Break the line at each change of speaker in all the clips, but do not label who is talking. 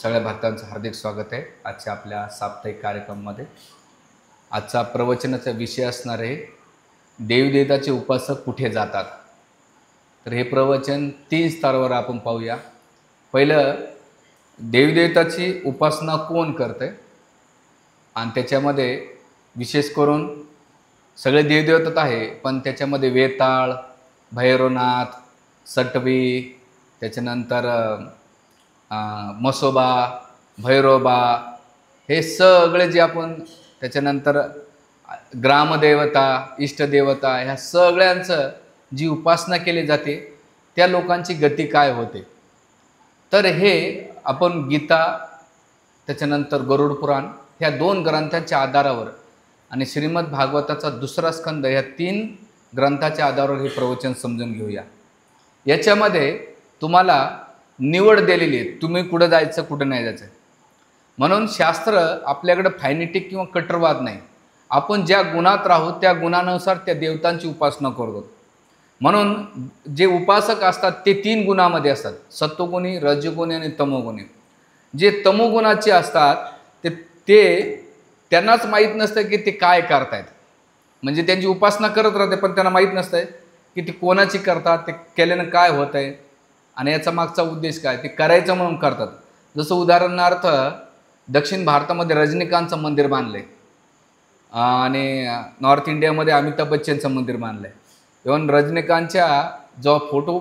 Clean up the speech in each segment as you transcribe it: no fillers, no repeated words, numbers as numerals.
सगळ्या भक्तांचं हार्दिक स्वागत आहे आजच्या आपल्या साप्ताहिक कार्यक्रमामध्ये। आजचा प्रवचनाचा विषय असणार आहे देवदेवताचे उपासक कुठे जातात। तर हे प्रवचन 3 स्तरावर आपण पाहूया। पहिलं, देवदेवताची उपासना कोण करते आणि त्याच्यामध्ये विशेष करून सगळे देवदेवता आहे, पण त्याच्यामध्ये वेताळ, भैरवनाथ, सटवी, त्याच्यानंतर मसोबा, भैरोबा, हे सगळे जे आपण त्याच्यानंतर ग्रामदेवता, इष्टदेवता, ह्या सगळ्यांचं जी उपासना केली जाते त्या लोकांची गती काय होते। तर हे आपण गीता, त्याच्यानंतर गरुड पुराण, ह्या 2 ग्रंथांच्या आधारावर आणि श्रीमद भागवताचा 2रा स्कंद, ह्या 3 ग्रंथाच्या आधारावर हे प्रवचन समजून घेऊया। याच्यामध्ये तुम्हाला निवड दिलेली आहे, तुम्ही कुठं जायचं कुठं नाही जायचं। म्हणून शास्त्र आपल्याकडे फायनिटिक किंवा कट्टरवाद नाही, आपण ज्या गुणात राहू त्या गुणानुसार त्या देवतांची उपासना करतो। म्हणून जे उपासक असतात ते 3 गुणामध्ये असतात, सत्वगुणी, रजोगुणी आणि तमोगुणी। जे तमोगुणाचे असतात ते त्यांनाच माहीत नसतं की ते काय करतायत, म्हणजे त्यांची उपासना करत राहते पण त्यांना माहीत नसतं की ते कोणाची करतात, ते केल्यानं काय होतं आहे आणि याचा मागचा उद्देश काय, ते करायचं म्हणून करतात। जसं उदाहरणार्थ दक्षिण भारतामध्ये रजनीकांतचं मंदिर बांधलं आहे आणि नॉर्थ इंडियामध्ये अमिताभ बच्चनचं मंदिर बांधलं आहे। इव्हन रजनीकांतच्या जो फोटो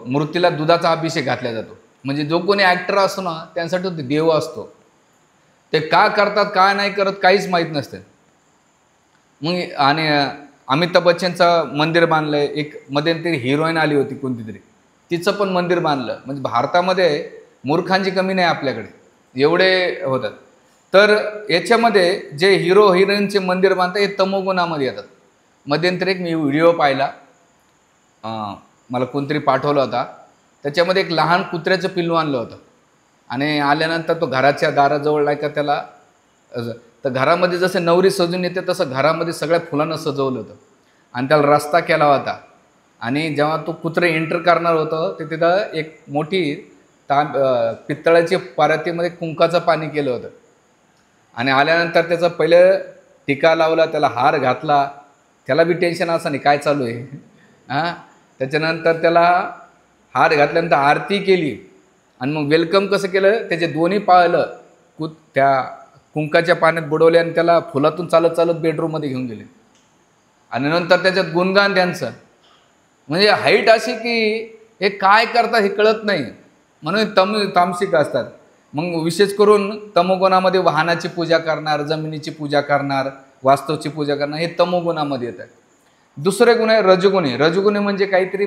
मूर्तीला दुधाचा अभिषेक घातला जातो, म्हणजे जो कोणी ॲक्टर असतो ना त्यांसाठी तो देव असतो। ते का करतात काय नाही करत काहीच माहीत नसतं। मग आणि अमिताभ बच्चनचं मंदिर बांधलं आहे, एक मध्यंतरी हिरोईन आली होती कोणती तरी, तिचं पण मंदिर बांधलं। म्हणजे भारतामध्ये मूर्खांची कमी नाही आपल्याकडे, एवढे होतात। तर याच्यामध्ये जे हिरो हिरोईनचे मंदिर बांधतात हे तमोगुणामध्ये येतात। मध्यंतरी एक मी व्हिडिओ पाहिला, मला कोणतरी पाठवला होता, त्याच्यामध्ये एक लहान कुत्र्याचं पिल्लू आणलं होतं आणि आल्यानंतर तो घराच्या दाराजवळ नाही का त्याला, तर घरामध्ये जसं नवरी सजून येते तसं घरामध्ये सगळ्या फुलांना सजवलं होतं आणि त्याला रस्ता केला होता। आणि जेव्हा तो कुत्रे एंटर करणार होतं ते तिथं एक मोठी पित्तळाची पारातीमध्ये कुंकाचं पाणी केलं होतं आणि आल्यानंतर त्याचं पहिलं टिका लावला, त्याला हार घातला, त्याला बी टेन्शन असं नाही काय चालू आहे त्याच्यानंतर त्याला हार घातल्यानंतर आरती केली आणि मग वेलकम कसं केलं, त्याचे दोन्ही पाळलं त्या कुंकाच्या पाण्यात बुडवले आणि त्याला फुलातून चालत चालत बेडरूममध्ये घेऊन गेले आणि नंतर त्याच्यात गुणगान त्यांचं, म्हणजे हाईट अशी की हे काय करतात हे कळत नाही, म्हणून तामसिक असतात। मग विशेष करून तमोगुणामध्ये वाहनाची पूजा करणार, जमिनीची पूजा करणार, वास्तूची पूजा करणार, हे तमोगुणामध्ये येतात। दुसरे गुण आहे रजोगुणी। रजोगुणी म्हणजे काहीतरी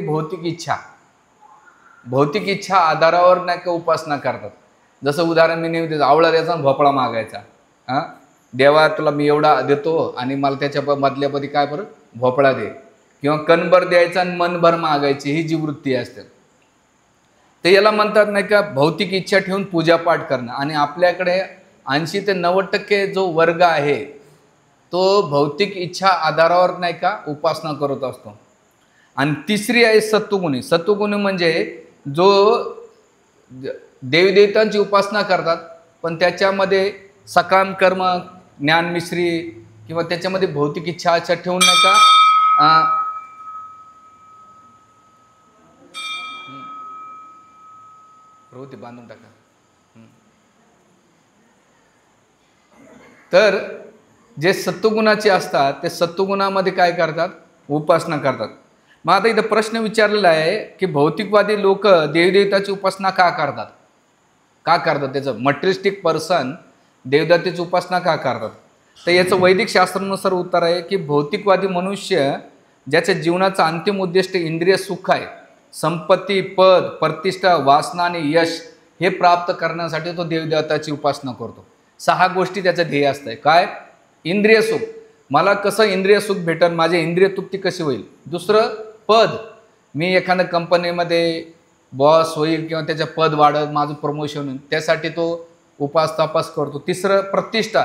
भौतिक इच्छा आधारावर नाही का उपासना करतात। जसं उदाहरण मी नेहमी देतो, आवळा द्यायचा भोपळा मागायचा, देवा तुला मी एवढा देतो आणि मला त्याच्या बदल्यामध्ये काय बरं भोपळा दे, किंवा कणभर द्यायचा आणि मनभर मागायची, ही जी वृत्ती असते ते याला म्हणतात नाही का भौतिक इच्छा ठेवून पूजापाठ करणं। आणि आपल्याकडे 80 ते 90% जो वर्ग आहे तो भौतिक इच्छा आधारावर नाही का उपासना करत असतो। आणि तिसरी आहे सत्वगुणी। सत्वगुणी म्हणजे जो देवदेवतांची उपासना करतात पण त्याच्यामध्ये सकाम कर्म, ज्ञानमिश्री किंवा त्याच्यामध्ये भौतिक इच्छा अच्छा ठेवून नाही का प्रवृत्ती बांधून टाका। तर जे सत्वगुणाचे असतात ते सत्वगुणामध्ये काय करतात, उपासना करतात। मग आता इथं प्रश्न विचारलेला आहे की भौतिकवादी लोक देवदेवताची उपासना का करतात, त्याचं मटेरिस्टिक पर्सन देवदेवतेची उपासना का करतात। तर याचं वैदिक शास्त्रानुसार उत्तर आहे की भौतिकवादी मनुष्य ज्याच्या जीवनाचा अंतिम उद्दिष्ट इंद्रिय सुख आहे, संपत्ती, पद, प्रतिष्ठा, वासना आणि यश हे प्राप्त करण्यासाठी तो देवदेवताची उपासना करतो। 6 गोष्टी त्याचं ध्येय असतं। काय? इंद्रिय सुख, मला कसं इंद्रिय सुख भेटेल, माझी इंद्रिय तृप्ती कशी होईल। दुसरं पद, मी एखाद्या कंपनीमध्ये बॉस होईल किंवा त्याचं पद वाढत, माझं प्रमोशन होईल, त्यासाठी तो तपास करतो। तिसरं प्रतिष्ठा,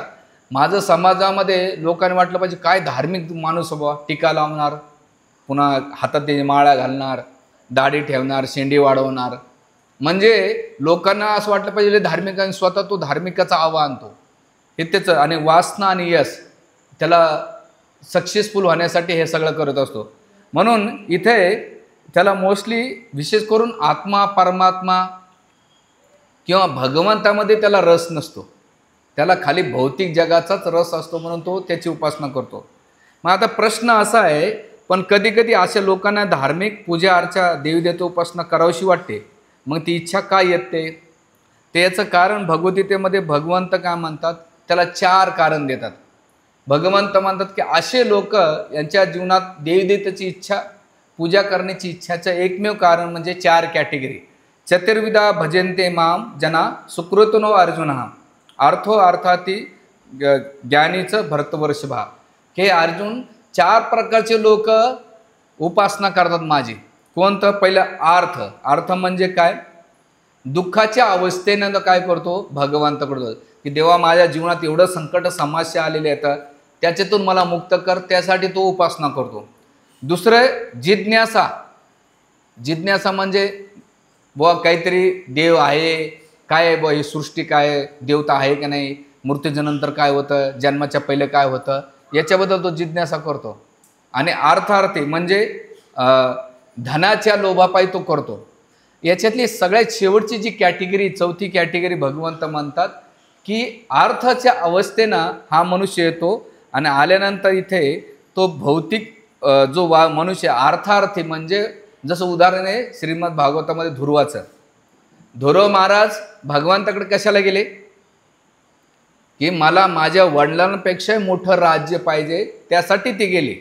माझं समाजामध्ये लोकांनी वाटलं पाहिजे काय धार्मिक माणूस बाबा, टीका लावणार, पुन्हा हातात ते माळा घालणार, दाढी ठेवणार, शेंडी वाढवणार, म्हणजे लोकांना असं वाटलं पाहिजे धार्मिक, आणि स्वतः तो धार्मिकाचा आवा आणतो हे त्याचं, आणि वासना आणि यश त्याला सक्सेसफुल होण्यासाठी हे सगळं करत असतो. म्हणून इथे त्याला मोस्टली विशेष करून आत्मा, परमात्मा किंवा भगवंतामध्ये त्याला रस नसतो, त्याला खाली भौतिक जगाचाच रस असतो, म्हणून तो त्याची उपासना करतो. मग आता प्रश्न असा आहे, पण कधी कधी अशा लोकांना धार्मिक पूजा अर्चा, देवदेवता उपासना करावीशी वाटते, मग ती इच्छा का येते? ते याचं कारण भगवद्गीतेमध्ये भगवंत काय म्हणतात, त्याला 4 कारण देतात. भगवंत म्हणतात की असे लोक यांच्या जीवनात देवदेवतेची इच्छा, पूजा करण्याची इच्छाचं एकमेव कारण म्हणजे 4 कॅटेगरी. चतुर्विधा भजन्ते माम जना सुकृतनो अर्जुन, अर्थो अर्थाती ज्ञानीचं भरतवर्षभा. हे अर्जुन 4 प्रकारचे लोक उपासना करतात माझी. कोणतं? पहिलं अर्थ. अर्थ म्हणजे काय? दुःखाच्या अवस्थेनं काय करतो, भगवंताकडे की देवा माझ्या जीवनात एवढं संकट समस्या आलेले आहेत, त्याच्यातून मला मुक्त कर, त्यासाठी तो उपासना करतो. दुसरं जिज्ञासा. जिज्ञासा म्हणजे बुवा काहीतरी देव आहे काय आहे, बुवा ही सृष्टी काय, देवता आहे की नाही, मृत्यूनंतर काय होतं, जन्माच्या पहिले काय होतं, याच्याबद्दल तो जिज्ञासा करतो. आणि अर्थार्थी म्हणजे धनाच्या लोभापायी तो करतो. याच्यातली सगळ्यात शेवटची जी कॅटेगरी, चौथी कॅटेगरी भगवंत म्हणतात की अर्थाच्या अवस्थेनं हा मनुष्य येतो, आणि आल्यानंतर इथे तो भौतिक जो मनुष्य अर्थार्थी म्हणजे जसं उदाहरण आहे श्रीमद भागवतामध्ये ध्रुवाचं. ध्रुव महाराज भगवंताकडे कशाला गेले की मला माझ्या वडिलांपेक्षा मोठं राज्य पाहिजे, त्यासाठी ते गेले.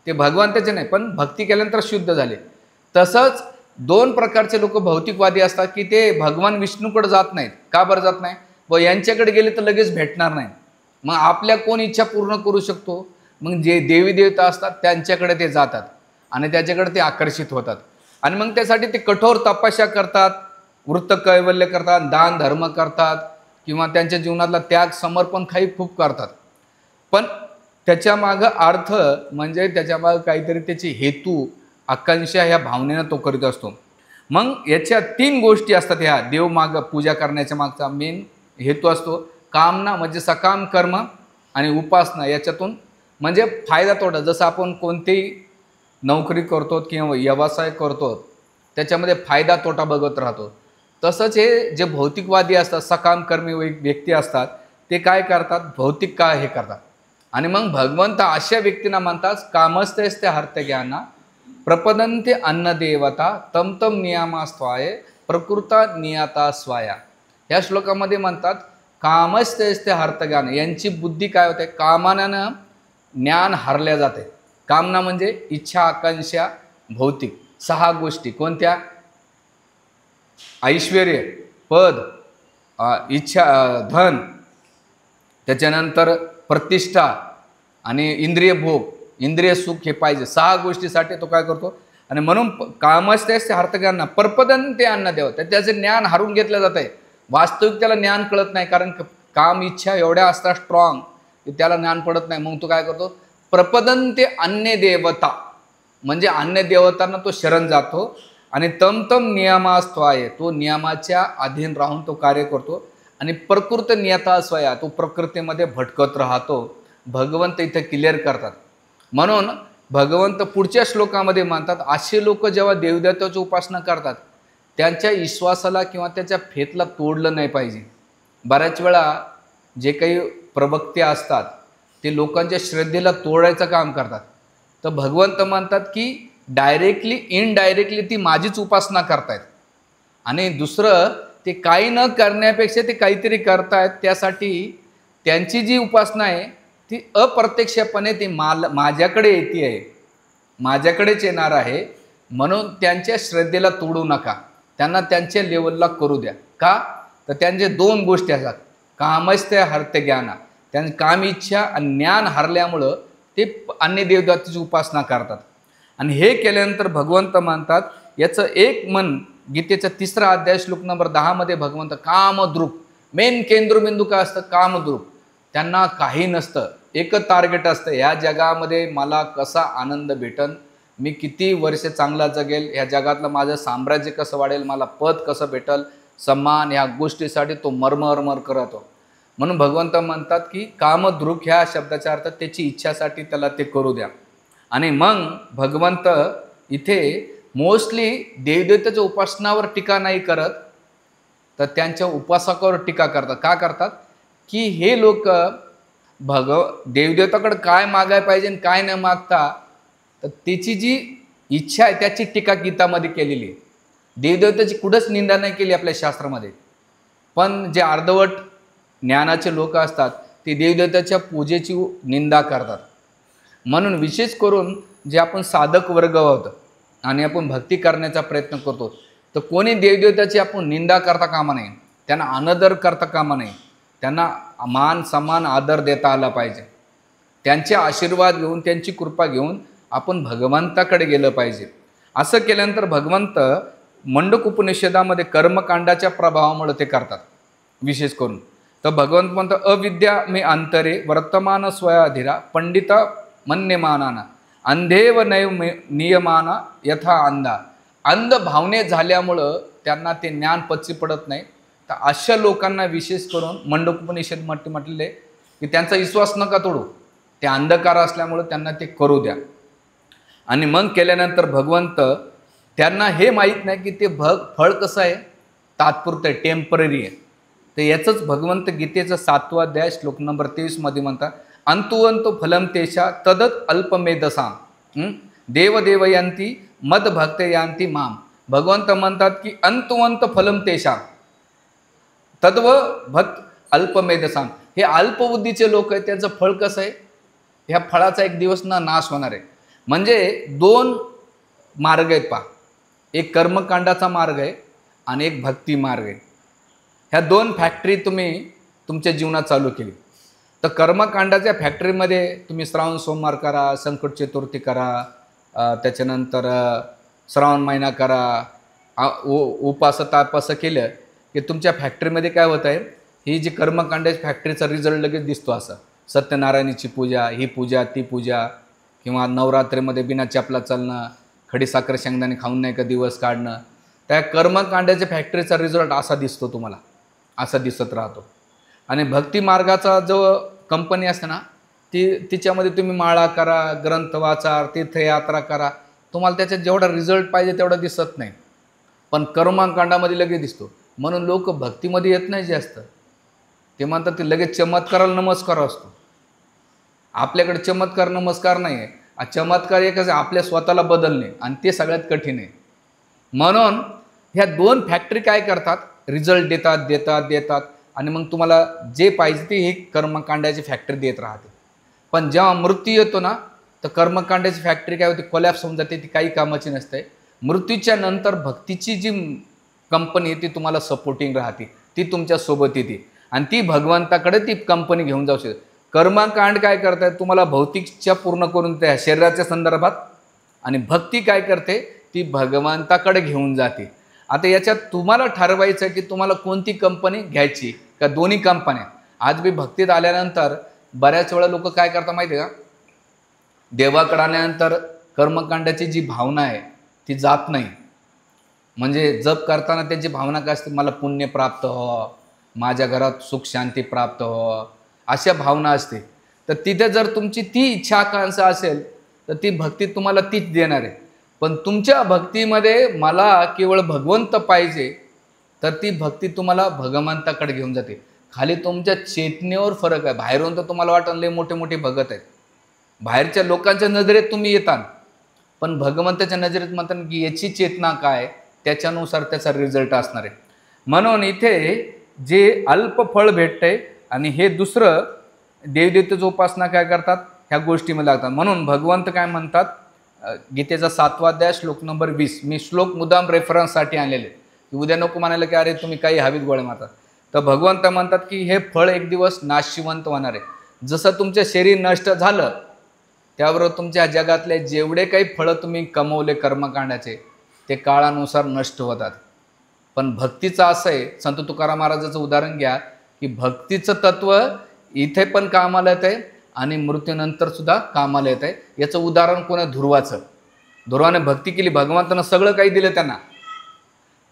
ते भगवंताचे नाही, पण भक्ती केल्यानंतर शुद्ध झाले. तसंच 2 प्रकारचे लोक भौतिकवादी असतात की ते भगवान विष्णूकडे जात नाहीत. का बरं जात नाही? व यांच्याकडे गेले तर लगेच भेटणार नाही. मग आपल्या कोण इच्छा पूर्ण करू शकतो? मग जे देवी देवता असतात त्यांच्याकडे ते जातात आणि त्याच्याकडे ते आकर्षित होतात, आणि मग त्यासाठी ते कठोर तपस्या करतात, वृत्त कैवल्य करतात, दान धर्म करतात, किंवा त्यांच्या जीवनातला त्याग समर्पण काही खूप करतात. पण त्याच्यामागं अर्थ म्हणजे त्याच्यामागं काहीतरी त्याची हेतू, आकांक्षा ह्या भावनेनं तो करीत असतो. मग याच्या 3 गोष्टी असतात. ह्या देव माग पूजा करण्याच्या मागचा मेन हेतू असतो. कामना म्हणजे सकाम कर्म, आणि उपासना याच्यातून म्हणजे फायदा तोटा. जसं आपण कोणतीही नोकरी करतो किंवा व्यवसाय करतो त्याच्यामध्ये फायदा तोटा बघत राहतो, तसंच हे जे भौतिकवादी असतात, सकामकर्मी व्यक्ती असतात, ते काय करतात, भौतिक काय हे करतात. आणि मग भगवंत अशा व्यक्तींना म्हणतात कामस्तेस्ते हर्तज्ञाना प्रपदन्ते अन्नदेवता तम तम नियमास्त्वाय प्रकृता नियता स्वाया. ह्या श्लोकामध्ये म्हणतात कामस्तेस्ते हर्तज्ञान, यांची बुद्धी काय होते, कामानं ज्ञान हरल्या जाते. कामना म्हणजे इच्छा, आकांक्षा, भौतिक 6 गोष्टी. कोणत्या? ऐश्वर्य, पद, इच्छा, धन, त्याच्यानंतर प्रतिष्ठा आणि इंद्रिय भोग, इंद्रिय सुख हे पाहिजे. 6 गोष्टीसाठी तो काय करतो. आणि म्हणून कामस्तेस्ते हर्तज्ञाना प्रपदन्ते अन्नदेव, त्याचे ज्ञान हरून घेतलं जात आहे. वास्तविक त्याला ज्ञान कळत नाही, कारण काम इच्छा एवढ्या असतात स्ट्रॉंग की त्याला ज्ञान पडत नाही. मग तो काय करतो, प्रपदन्ते अन्य देवता म्हणजे अन्य देवतांना तो शरण जातो, आणि तम नियमास्त्वाय तो नियमाच्या अधीन राहून तो कार्य करतो, आणि प्रकृत नियता स्वया तो प्रकृतीमध्ये भटकत राहतो. भगवंत इथे क्लिअर करतात. म्हणून भगवंत पुढच्या श्लोकामध्ये म्हणतात असे लोक जेव्हा देवदेवताची उपासना करतात त्यांच्या विश्वासाला किंवा त्याच्या फेतला तोडलं नाही पाहिजे. बऱ्याच वेळा जे काही प्रवक्ते असतात ते लोकांच्या श्रद्धेला तोडायचं काम करतात. तर भगवंत म्हणतात की डायरेक्टली इनडायरेक्टली ती माझीच उपासना करतायत, आणि दुसरं ते काही न करण्यापेक्षा ते काहीतरी करतायत, त्यासाठी त्यांची जी उपासना आहे ती अप्रत्यक्षपणे ती माझ्याकडे येते आहे, माझ्याकडेच येणार आहे. म्हणून त्यांच्या श्रद्धेला तोडू नका, त्यांना त्यांच्या लेवलला करू द्या. का? तर त्यांचे 2 गोष्टी असतात, कामस्ते हर्तज्ञाना, त्यांनी काम इच्छा आणि ज्ञान हरल्यामुळं ते अन्य देवताची उपासना करतात. आणि हे केल्यानंतर भगवंत म्हणतात याचं एक मन, गीतेचा 3रा अध्याय श्लोक नंबर 10 मध्ये भगवंत कामद्रूप, मेन केंद्रबिंदू काय असतं, कामद्रूप. त्यांना काही नसतं, एकच टार्गेट असतं, ह्या जगामध्ये मला कसा आनंद भेटन, मी किती वर्ष चांगला जगेल, ह्या जगातलं माझं साम्राज्य कसं वाढेल, मला पद कसं भेटल, सम्मान, ह्या गोष्टीसाठी तो मरमर करतो. म्हणून भगवंत म्हणतात की कामद्रुक ह्या शब्दाचा अर्थ त्याची इच्छासाठी त्याला ते करू द्या. आणि मग भगवंत इथे मोस्टली देवदेवतेच्या उपासनावर टीका नाही करत, तर त्यांच्या उपासकावर टीका करतात. का करतात की हे लोक देवदेवताकडे काय मागायला पाहिजे आणि काय न मागता, तर त्याची जी इच्छा आहे त्याची टीका गीतामध्ये केलेली आहे. देवदेवताची कुठंच निंदा नाही केली आपल्या शास्त्रामध्ये. पण जे अर्धवट ज्ञानाचे लोक असतात ते देवदेवताच्या पूजेची निंदा करतात. म्हणून विशेष करून जे आपण साधक वर्ग आहोत आणि आपण भक्ती करण्याचा प्रयत्न करतो, तर कोणी देवदेवताची आपण निंदा करता कामा नये, त्यांना अनादर करता कामा नये. त्यांना मान सन्मान आदर देता आला पाहिजे. त्यांचे आशीर्वाद घेऊन, त्यांची कृपा घेऊन आपण भगवंताकडे गेलं पाहिजे. असं केल्यानंतर भगवंत मंडक उपनिषदामध्ये कर्मकांडाच्या प्रभावामुळे ते करतात विशेष करून. तर भगवंत म्हणतो अविद्या मे अंतरे वर्तमान स्वयाधिरा पंडिता मन्यमानाना अंधेव नैव नियमाना यथा अंधा. अंध भावने झाल्यामुळं त्यांना ते ज्ञान पच्ची पडत नाही. तर अशा लोकांना विशेष करून मंडक उपनिषद म्हटलेले की त्यांचा विश्वास नका तोडू, ते अंधकार असल्यामुळं त्यांना ते करू द्या. आणि मग केल्यानंतर भगवंत त्यांना हे माहीत नाही की ते फळ कसं आहे, तात्पुरतं आहे, टेम्पररी आहे. तर याचंच भगवंत गीतेचं 7वां अध्याय श्लोक नंबर 23 मध्ये म्हणतात अंतुवंतो फलम तेषा तदत अल्पमेधसाम देवदेवयंती मद भक्त यांती माम. भगवंत म्हणतात की अंतुवंत फलम तेषा तद्व भक्त अल्पमेधसाम. हे अल्पबुद्धीचे लोक आहेत, त्यांचं फळ कसं आहे, ह्या फळाचा एक दिवस नाश होणार आहे. म्हणजे 2 मार्ग आहेत पहा, एक कर्मकांडाचा मार्ग आहे आणि एक भक्ती मार्ग आहे. ह्या 2 फॅक्टरी तुम्ही तुमच्या जीवनात चालू केली, तर कर्मकांडाच्या फॅक्टरीमध्ये तुम्ही श्रावण सोमवार करा, संकट चतुर्थी करा, त्याच्यानंतर श्रावण महिना करा, उपास तापास केलं की तुमच्या फॅक्टरीमध्ये काय होत आहे, ही जी कर्मकांडाची फॅक्टरीचा रिझल्ट लगेच दिसतो. असं सत्यनारायणाची पूजा, ही पूजा ती पूजा, किंवा नवरात्रीमध्ये बिना चपला चालणं, खडीसाखर शेंगदाणे खाऊन नाही का दिवस काढणं, त्या कर्मकांडाच्या फॅक्टरीचा रिझल्ट असा दिसतो तुम्हाला, असा दिसत राहतो. आणि भक्ती मार्गाचा जो कंपनी असते ना, तिच्यामध्ये तुम्ही माळा करा, ग्रंथ वाचा, तीर्थयात्रा करा, तुम्हाला त्याच्यात जेवढा रिझल्ट पाहिजे तेवढा दिसत नाही. पण कर्मकांडामध्ये लगेच दिसतो. म्हणून लोक भक्तीमध्ये येत नाही जास्त. ते म्हणतात ते लगेच चमत्काराला नमस्कार असतो. आपल्याकडे चमत्कार नमस्कार नाही आहे. चमत्कार एकच आहे, आपल्या स्वतःला बदलणे, आणि ते सगळ्यात कठीण आहे. म्हणून ह्या 2 फॅक्टरी काय करतात, रिझल्ट देतात आणि मग तुम्हाला जे पाहिजे ते ही कर्मकांडाची फॅक्टरी देत राहते. पण जेव्हा मृत्यू येतो ना, तर कर्मकांडाची फॅक्टरी काय होते, कोलॅप्स होऊन जाते, ती काही कामाची नसते. मृत्यूच्या नंतर भक्तीची जी कंपनी आहे ती तुम्हाला सपोर्टिंग राहते, ती तुमच्यासोबत येते आणि ती भगवंताकडे ती कंपनी घेऊन जाऊ शकते. कर्मकांड काय करताय, तुम्हाला भौतिक इच्छा पूर्ण करून त्या शरीराच्या संदर्भात, आणि भक्ती काय करते, ती भगवंताकडे घेऊन जाते. आता याच्यात तुम्हाला ठरवायचं की तुम्हाला कोणती कंपनी घ्यायची का दोन्ही कंपन्या. आज मी भक्तीत आल्यानंतर बऱ्याच वेळा लोक काय करतात माहिती आहे का, देवाकडे आल्यानंतर कर्मकांडाची जी भावना आहे ती जात नाही. म्हणजे जप करताना त्यांची भावना काय असते, मला पुण्य प्राप्त हो, माझ्या घरात सुख शांती प्राप्त हो, अशा भावना असते. तर तिथे जर तुमची ती इच्छा आकांक्षा असेल तर ती भक्ती तुम्हाला तीच देणार आहे. पण तुमच्या भक्तीमध्ये मला केवळ भगवंत पाहिजे, तर ती भक्ती तुम्हाला भगवंताकडे घेऊन जाते. खाली तुमच्या चेतनेवर फरक आहे. बाहेरून तर तुम्हाला वाटतं लय मोठे मोठे भगत आहेत, बाहेरच्या लोकांच्या नजरेत तुम्ही येता, पण भगवंताच्या नजरेत म्हणतात की याची चेतना काय, त्याच्यानुसार त्याचा रिझल्ट असणार आहे. म्हणून इथे जे अल्प फळ भेटतंय आणि हे दुसरं देवदेवतेचं उपासना काय करतात, ह्या गोष्टीमध्ये लागतात. म्हणून भगवंत काय म्हणतात, गीतेचा 7वां अध्याय श्लोक नंबर 20, मी श्लोक मुद्दाम रेफरन्ससाठी आणलेले की उद्या नको म्हणायला की अरे तुम्ही काही हवीत गोळे मारतात. तर भगवंत म्हणतात की हे फळ एक दिवस नाशवंत होणार आहे. जसं तुमचं शरीर नष्ट झालं त्याबरोबर तुमच्या जगातले जेवढे काही फळं तुम्ही कमवले कर्मकांडाचे ते काळानुसार नष्ट होतात. पण भक्तीचं असं आहे, संत तुकाराम महाराजाचं उदाहरण घ्या की भक्तीचं तत्व इथे पण कामाला येत आहे आणि मृत्यूनंतर सुद्धा कामाला येत आहे. याचं उदाहरण कोण आहे, ध्रुवाचं. ध्रुवाने भक्ती केली, भगवंतानं सगळं काही दिलं त्यांना,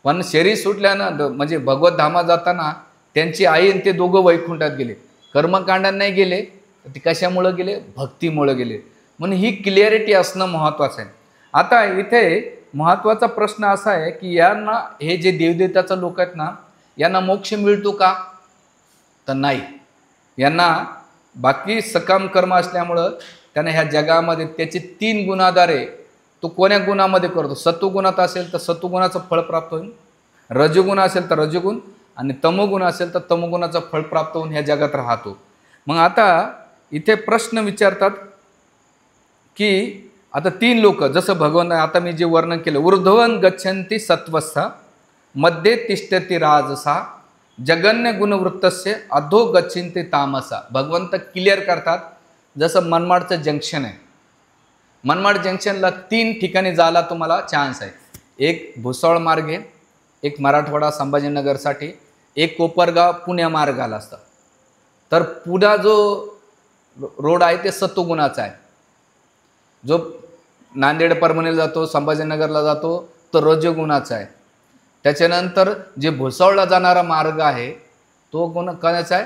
पण शरीर सुटल्यानं म्हणजे भगवत धामात जाताना त्यांची आई आणि ते दोघं वैकुंठात गेले. कर्मकांडात नाही गेले, ते कशामुळं गेले? भक्तीमुळं गेले. म्हणून ही क्लिअरिटी असणं महत्त्वाचं आहे. आता इथे महत्त्वाचा प्रश्न असा आहे की यांना, हे जे देवदेवताचं लोक आहेत ना, यांना मोक्ष मिळतो का? तर नाही. यांना बाकी सकाम कर्म असल्यामुळं त्यांना ह्या जगामध्ये त्याचे 3 गुणाधार आहे. तो कोण्या गुणामध्ये करतो? सत्वगुणात असेल तर सत्वगुणाचं फळ प्राप्त होईल, रजोगुण असेल तर रजोगुण, आणि तमोगुण असेल तर तमोगुणाचं फळ प्राप्त होऊन ह्या जगात राहतो. मग आता इथे प्रश्न विचारतात की आता 3 लोक, जसं भगवान आता मी जे वर्णन केलं, ऊर्ध्वन गच्छन्ति सत्वस्था, मध्ये तिष्ठति राजसा, जगन्य गुणवृत्तस्य अधो गच्छन्ति तामसा. भगवंत क्लिअर करतात, जसं मनमाडचं जंक्शन आहे, मनमाड जंक्शनला 3 ठिकाणी जायला तुम्हाला चान्स आहे. एक भुसावळ मार्ग आहे, एक मराठवाडा संभाजीनगरसाठी, एक कोपरगाव पुण्या मार्गाला असतं. तर पुढा जो रोड आहे ते सत्वगुणाचा आहे, जो नांदेड परभणीला जातो, संभाजीनगरला जातो, तो रजोगुणाचा आहे. त्याच्यानंतर जे भुसावळला जाणारा मार्ग आहे तो कोणाचा आहे?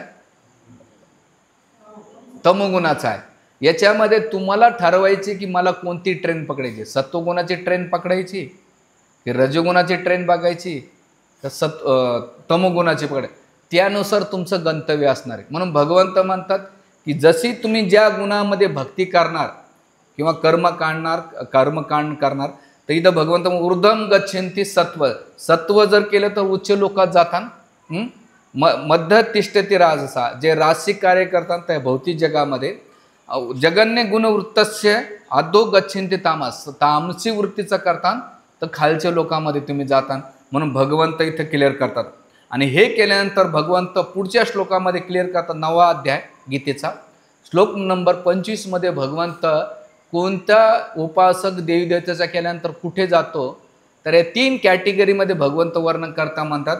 तमोगुणाचा आहे. याच्यामध्ये तुम्हाला ठरवायचे की मला कोणती ट्रेन पकडायची, सत्वगुणाची ट्रेन पकडायची की रजोगुणाची ट्रेन बघायची तर तमोगुणाची पकडायची, त्यानुसार तुमचं गंतव्य असणार आहे. म्हणून भगवंत म्हणतात की जशी तुम्ही ज्या गुणामध्ये भक्ती करणार किंवा कर्मकांड करणार, तर इथं भगवंत ऊर्ध्वं गच्छन्ति सत्व, सत्व जर केलं तर उच्च लोकात जातात. मध्य तिष्ठति राजसा, जे राजसिक कार्य करतात त्या भौतिक जगामध्ये, जगन्य गुणवृत्तस्य अधो गच्छन्ति तामस, तामसी वृत्तीचं करतात तर खालच्या लोकांमध्ये तुम्ही जाता. म्हणून भगवंत इथं क्लिअर करतात. आणि हे केल्यानंतर भगवंत पुढच्या श्लोकामध्ये क्लिअर करतात. 9वा अध्याय गीतेचा श्लोक नंबर 25 मध्ये भगवंत कोणत्या उपासक देवी देवतेचा केल्यानंतर कुठे जातो, तर या 3 कॅटेगरीमध्ये भगवंत वर्णन करता म्हणतात,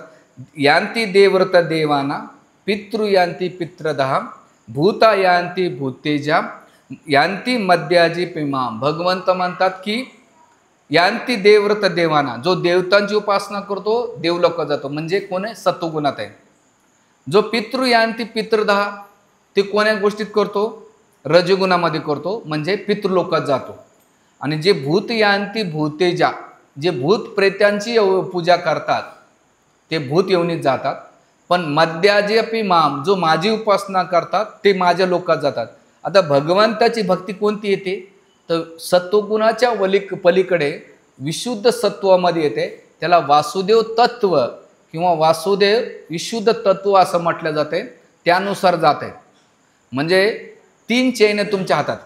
यांती देवव्रत देवाना, पितृ यांती पित्रदहा, भूता यांती भूतेजा, यांती मध्याजी पिमाम. भगवंत म्हणतात की यांती देवव्रत देवाना, जो देवतांची उपासना करतो देवलोकात जातो, म्हणजे कोण आहे? सत्वगुणात आहे. जो पितृ यांती पित्रदहा, ते कोण्या गोष्टीत करतो? रजगुणामध्ये करतो, म्हणजे पितृलोकात जातो. आणि जे भूत यांती भूतेजा, जे भूत प्रेत्यांची पूजा करतात ते भूत योनीत जातात. पण मध्याजी माम, जो माझी उपासना करतात ते माझ्या लोकात जातात. आता भगवंताची भक्ती कोणती येते? तर सत्वगुणाच्या पलीकडे विशुद्ध सत्वामध्ये येते. त्याला वासुदेव तत्व किंवा वासुदेव विशुद्ध तत्व असं म्हटलं जाते. त्यानुसार जाते. म्हणजे 3 चेन आहे तुमच्या हातात,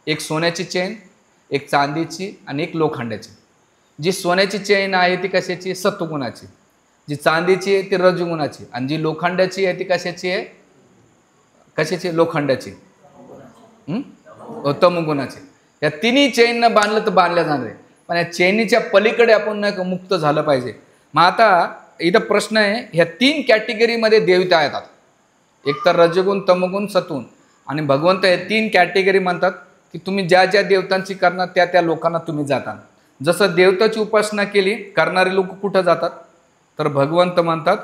एक सोन्याची चेन, एक चांदीची आणि एक लोखंडाची. जी सोन्याची चेन आहे ती कशाची? सत्वगुणाची. जी चांदीची आहे ती रजगुणाची. आणि जी लोखंडाची आहे ती कशाची आहे? कशाची? लोखंडाची, तमोगुणाची. या 3 चेननं बांधलं तर बांधल्या जाणार आहे, पण या चेनीच्या पलीकडे आपण मुक्त झालं पाहिजे. मग आता इथं प्रश्न आहे, ह्या 3 कॅटेगरीमध्ये देवता येतात, एक तर रजगुण, तमोगुण, सत्वगुण. आणि भगवंत हे 3 कॅटेगरी म्हणतात की तुम्ही ज्या ज्या देवतांची करणार त्या त्या लोकांना तुम्ही जाता. जसं देवताची उपासना केली करणारे लोक कुठं जातात, तर भगवंत म्हणतात,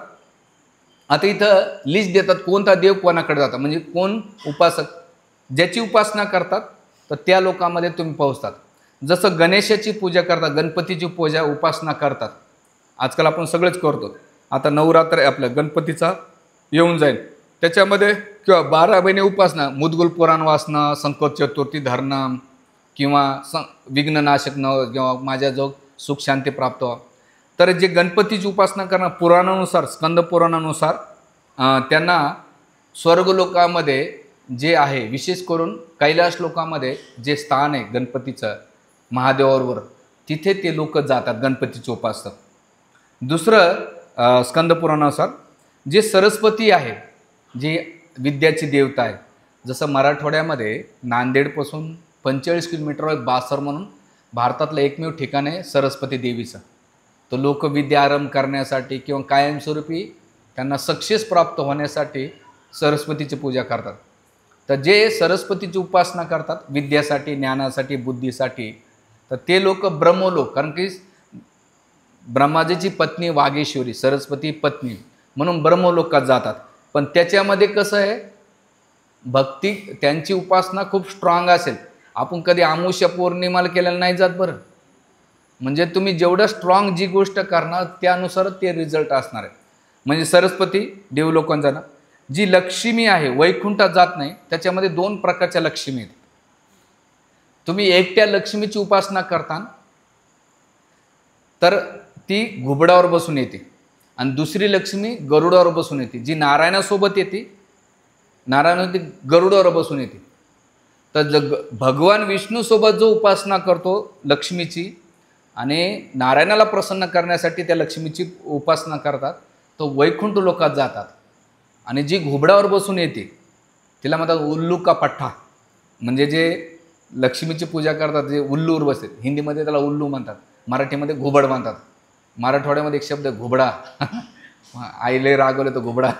आता इथं लिस्ट देतात कोणता देव कोणाकडे जातात, म्हणजे कोण उपासक ज्याची उपासना करतात तर त्या लोकांमध्ये तुम्ही पोहोचतात. जसं गणेशाची पूजा करतात, गणपतीची पूजा उपासना करतात, आजकाल आपण सगळेच करतो. आता नवरात्र आपल्या गणपतीचा येऊन जाईल, त्याच्यामध्ये किंवा 12 महिने उपासना, मुद्गल पुराण वाचणं, संकट चतुर्थी धरणं, किंवा विघ्ननाशक न किंवा माझ्याजवळ सुख शांती प्राप्त व्हा. तर जे गणपतीची उपासना करणार पुराणानुसार, स्कंद पुराणानुसार त्यांना स्वर्गलोकामध्ये जे आहे, विशेष करून कैलास लोकामध्ये जे स्थान आहे गणपतीचं महादेवावर, तिथे ते लोक जातात गणपतीची उपासना. दुसरं स्कंद पुराणानुसार जे सरस्वती आहे, जी विद्याची देवता आहे, जसं मराठवाड्यामध्ये नांदेडपासून 45 किलोमीटरवर बासर म्हणून भारतातलं एकमेव ठिकाण आहे सरस्वती देवीचं. तो लोक विद्या आरंभ करण्यासाठी किंवा कायमस्वरूपी त्यांना सक्सेस प्राप्त होण्यासाठी सरस्वतीची पूजा करतात. तर जे सरस्वतीची उपासना करतात विद्यासाठी, ज्ञानासाठी, बुद्धीसाठी, तर ते लोक ब्रह्मलोक, कारण की ब्रह्माजीची पत्नी वागेश्वरी, सरस्वती पत्नी म्हणून ब्रह्मलोकात जातात. पण त्याच्यामध्ये कसं आहे, भक्ती त्यांची उपासना खूप स्ट्रॉंग असेल. आपण कधी अमावस्या पौर्णिमाला केलेलं नाही जात बरं. म्हणजे तुम्ही जेवढं स्ट्रॉंग जी गोष्ट करणार त्यानुसार ते रिझल्ट असणार आहे. म्हणजे सरस्वती देवलोकांचा ना, जी लक्ष्मी आहे वैकुंठात जात नाही, त्याच्यामध्ये 2 प्रकारच्या लक्ष्मी आहेत. तुम्ही एकट्या लक्ष्मीची उपासना करता तर ती घुबडावर बसून येते, आणि दुसरी लक्ष्मी गरुडावर बसून येते. जी नारायणासोबत येते, नारायण गरुडावर बसून येते. तर भगवान विष्णूसोबत जो उपासना करतो लक्ष्मीची, आणि नारायणाला प्रसन्न करण्यासाठी त्या लक्ष्मीची उपासना करतात, तो वैकुंठ लोकात जातात. आणि जी घुबडावर बसून येते तिला म्हणतात उल्लू का पठ्ठा. म्हणजे जे लक्ष्मीची पूजा करतात, जे उल्लूवर बसते, हिंदीमध्ये त्याला उल्लू म्हणतात, मराठीमध्ये घुबड म्हणतात. मराठवाड्यामध्ये एक शब्द घुबडा, आईले रागवले तो घुबडा.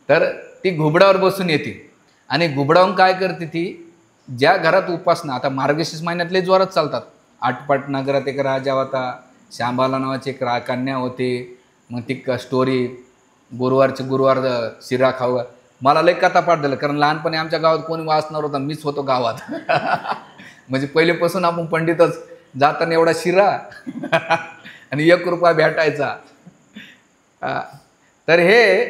तर ती घुबडावर बसून येते. आणि घुबडावून काय करते ती, ज्या घरात उपासना, आता मार्गशीर्ष महिन्यातले जोरात चालतात. आटपाट नगरात एक राजा होता, शांबाला नावाची एक कन्या होती. मग ती स्टोरी, गुरुवार शिरा खाऊ. मला लय कथा पाठ झालं, कारण लहानपणी आमच्या गावात कोणी वाचणार होता, मीच होतो गावात. म्हणजे पहिलेपासून आपण पंडितच, जाताना एवढा शिरा आणि 1 रुपया भेटायचा. तर हे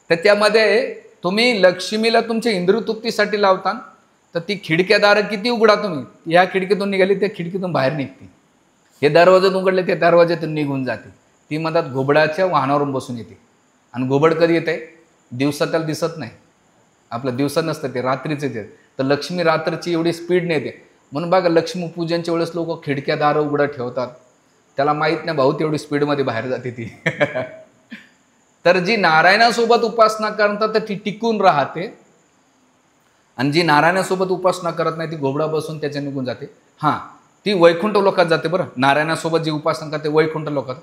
त्याच्यामध्ये तुम्ही लक्ष्मीला तुमच्या इंद्रियतृप्तीसाठी लावता, तर ती खिडक्यादार किती उघडा तुम्ही, ह्या खिडकीतून निघाली त्या खिडकीतून बाहेर निघते, हे दरवाजात उघडले त्या दरवाज्यातून निघून जाते. ती म्हणतात घुबडाच्या वाहनावरून बसून येते. आणि घुबड कधी येते, दिवसा त्याला दिसत नाही, आपलं दिवसा नसतं ते, रात्रीच येते. तर लक्ष्मी रात्रीची एवढी स्पीडने येते. म्हणून बघा लक्ष्मीपूजनच्या वेळेस लोक खिडक्या दारं उघडं ठेवतात, त्याला माहीत नाही भाऊ तेवढी स्पीडमध्ये बाहेर जाते ती. तर जी नारायणासोबत उपासना करतात तर ती टिकून राहते, आणि जी नारायणासोबत उपासना करत नाही ती घोबडा बसून त्याच्या निघून जाते. हां, ती वैकुंठ लोकात जाते बरं. नारायणासोबत जी उपासना करते वैकुंठ लोकात.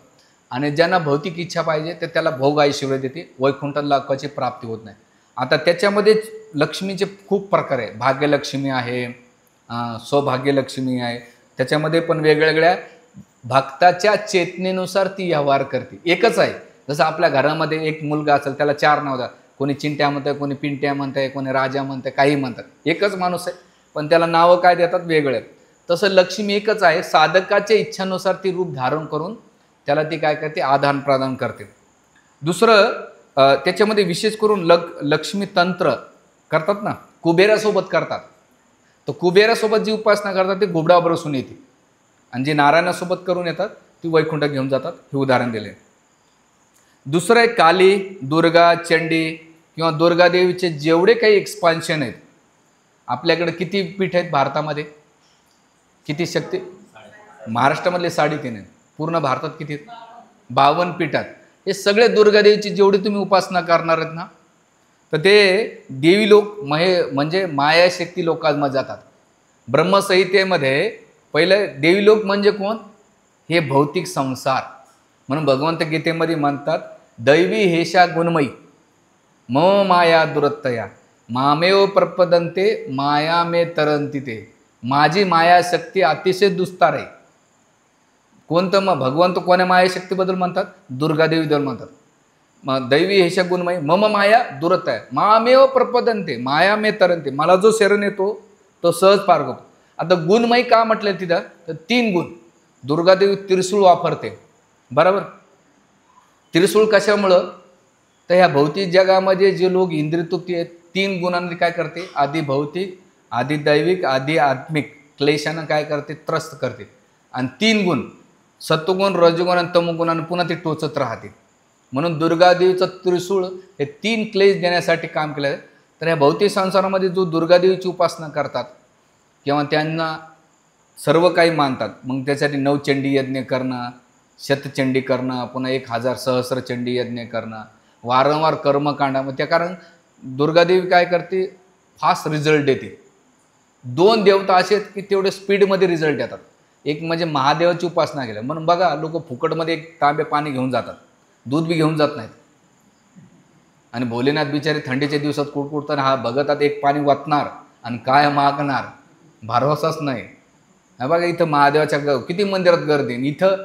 आणि ज्यांना भौतिक इच्छा पाहिजे तर त्याला भोग ऐश्वर्य देते, वैकुंठ लोकाची प्राप्ती होत नाही. आता त्याच्यामध्ये लक्ष्मीचे खूप प्रकार आहे. भाग्यलक्ष्मी आहे, सौभाग्यलक्ष्मी आहे. त्याच्यामध्ये पण वेगवेगळ्या भक्ताच्या चेतनेनुसार ती व्यवहार करते. एकच आहे. जसं आपल्या घरामध्ये एक मुलगा असेल, त्याला 4 नाव द्या, कोणी चिंट्या म्हणतं, कोणी पिंट्या म्हणतं, कोणी राजा म्हणतं, काही म्हणतात. एकच माणूस आहे, पण त्याला नावं काय देतात वेगळे. तसं लक्ष्मी एकच आहे, साधकाच्या इच्छानुसार ती रूप धारण करून त्याला ती काय करते, आदान प्रदान करते. दुसरं त्याच्यामध्ये विशेष करून लक्ष्मी तंत्र करतात ना, कुबेरासोबत करतात. तर कुबेरासोबत जी उपासना करतात ते घुबडावर बसून येते, आणि जी नारायणासोबत करून येतात ती वैकुंठात घेऊन जातात. हे उदाहरण दिले. दुसरं आहे काली, दुर्गा, चंडी किंवा दुर्गादेवीचे जेवढे काही एक्सपान्शन आहेत. आपल्याकडे किती पीठ आहेत भारतामध्ये, किती शक्ती, महाराष्ट्रामधले 3.5 आहेत. पूर्ण भारतात किती आहेत, 52 पीठात. हे सगळे दुर्गादेवीची जेवढी तुम्ही उपासना करणार आहेत ना, तर ते देवी लोक म्हणजे मायाशक्ती लोकांमध्ये जातात. ब्रह्मसंहितेमध्ये पहिलं देवी लोक म्हणजे कोण, हे भौतिक संसार. म्हणून भगवंत गीतेमध्ये म्हणतात, दैवी हेशा गुणमयी मम माया दुरत्तया मामेव प्रपदंते माया मे तरंती ते. माझी मायाशक्ती अतिशय दुस्तार आहे. कोणतं मग भगवंत कोण्या मायाशक्तीबद्दल म्हणतात, दुर्गादेवीबद्दल म्हणतात. मग दैवी हेशा गुणमयी मम माया दुरत्तया मामेव प्रपदंते माया मे तरंते. मला जो शरण येतो तो सहज पार करतो. आता गुणमयी का म्हटलं तिथं, तर 3 गुण. दुर्गादेवी त्रिशूळ वापरते, बरोबर. त्रिशूळ कशामुळं, तर ह्या भौतिक जगामध्ये जे लोक इंद्रियतृप्ती आहेत 3 गुणांनी काय करते, आधी भौतिक, आधी दैविक, आधी आत्मिक क्लेशानं काय करते, त्रस्त करते. आणि 3 गुण, सत्वगुण, रजोगुण आणि तमोगुणानं पुन्हा ते टोचत राहते. म्हणून दुर्गादेवीचं त्रिशूळ हे 3 क्लेश देण्यासाठी काम केलं आहे. तर ह्या भौतिक संसारामध्ये जो दुर्गादेवीची उपासना करतात किंवा त्यांना सर्व काही मानतात, मग त्यासाठी 9 चंडी यज्ञ करणं, शतचंडी करणं, पुन्हा 1000 सहस्र चंडी यज्ञ करणं, वारंवार कर्मकांड. मग त्या कारण दुर्गादेवी काय करते, फास्ट रिझल्ट देते. 2 देवता असे आहेत की तेवढे स्पीडमध्ये रिझल्ट येतात. एक म्हणजे महादेवाची उपासना केली म्हणून बघा लोक फुकटमध्ये 1 तांबे पाणी घेऊन जातात, दूध बी घेऊन जात नाहीत. आणि भोलेनाथ बिचारे थंडीच्या दिवसात कुडकुडताना हा बघतात, एक पाणी वाचणार आणि काय मागणार, भरवसाच नाही. हा बघा इथं महादेवाच्या किती मंदिरात गर्दी आहे. इथं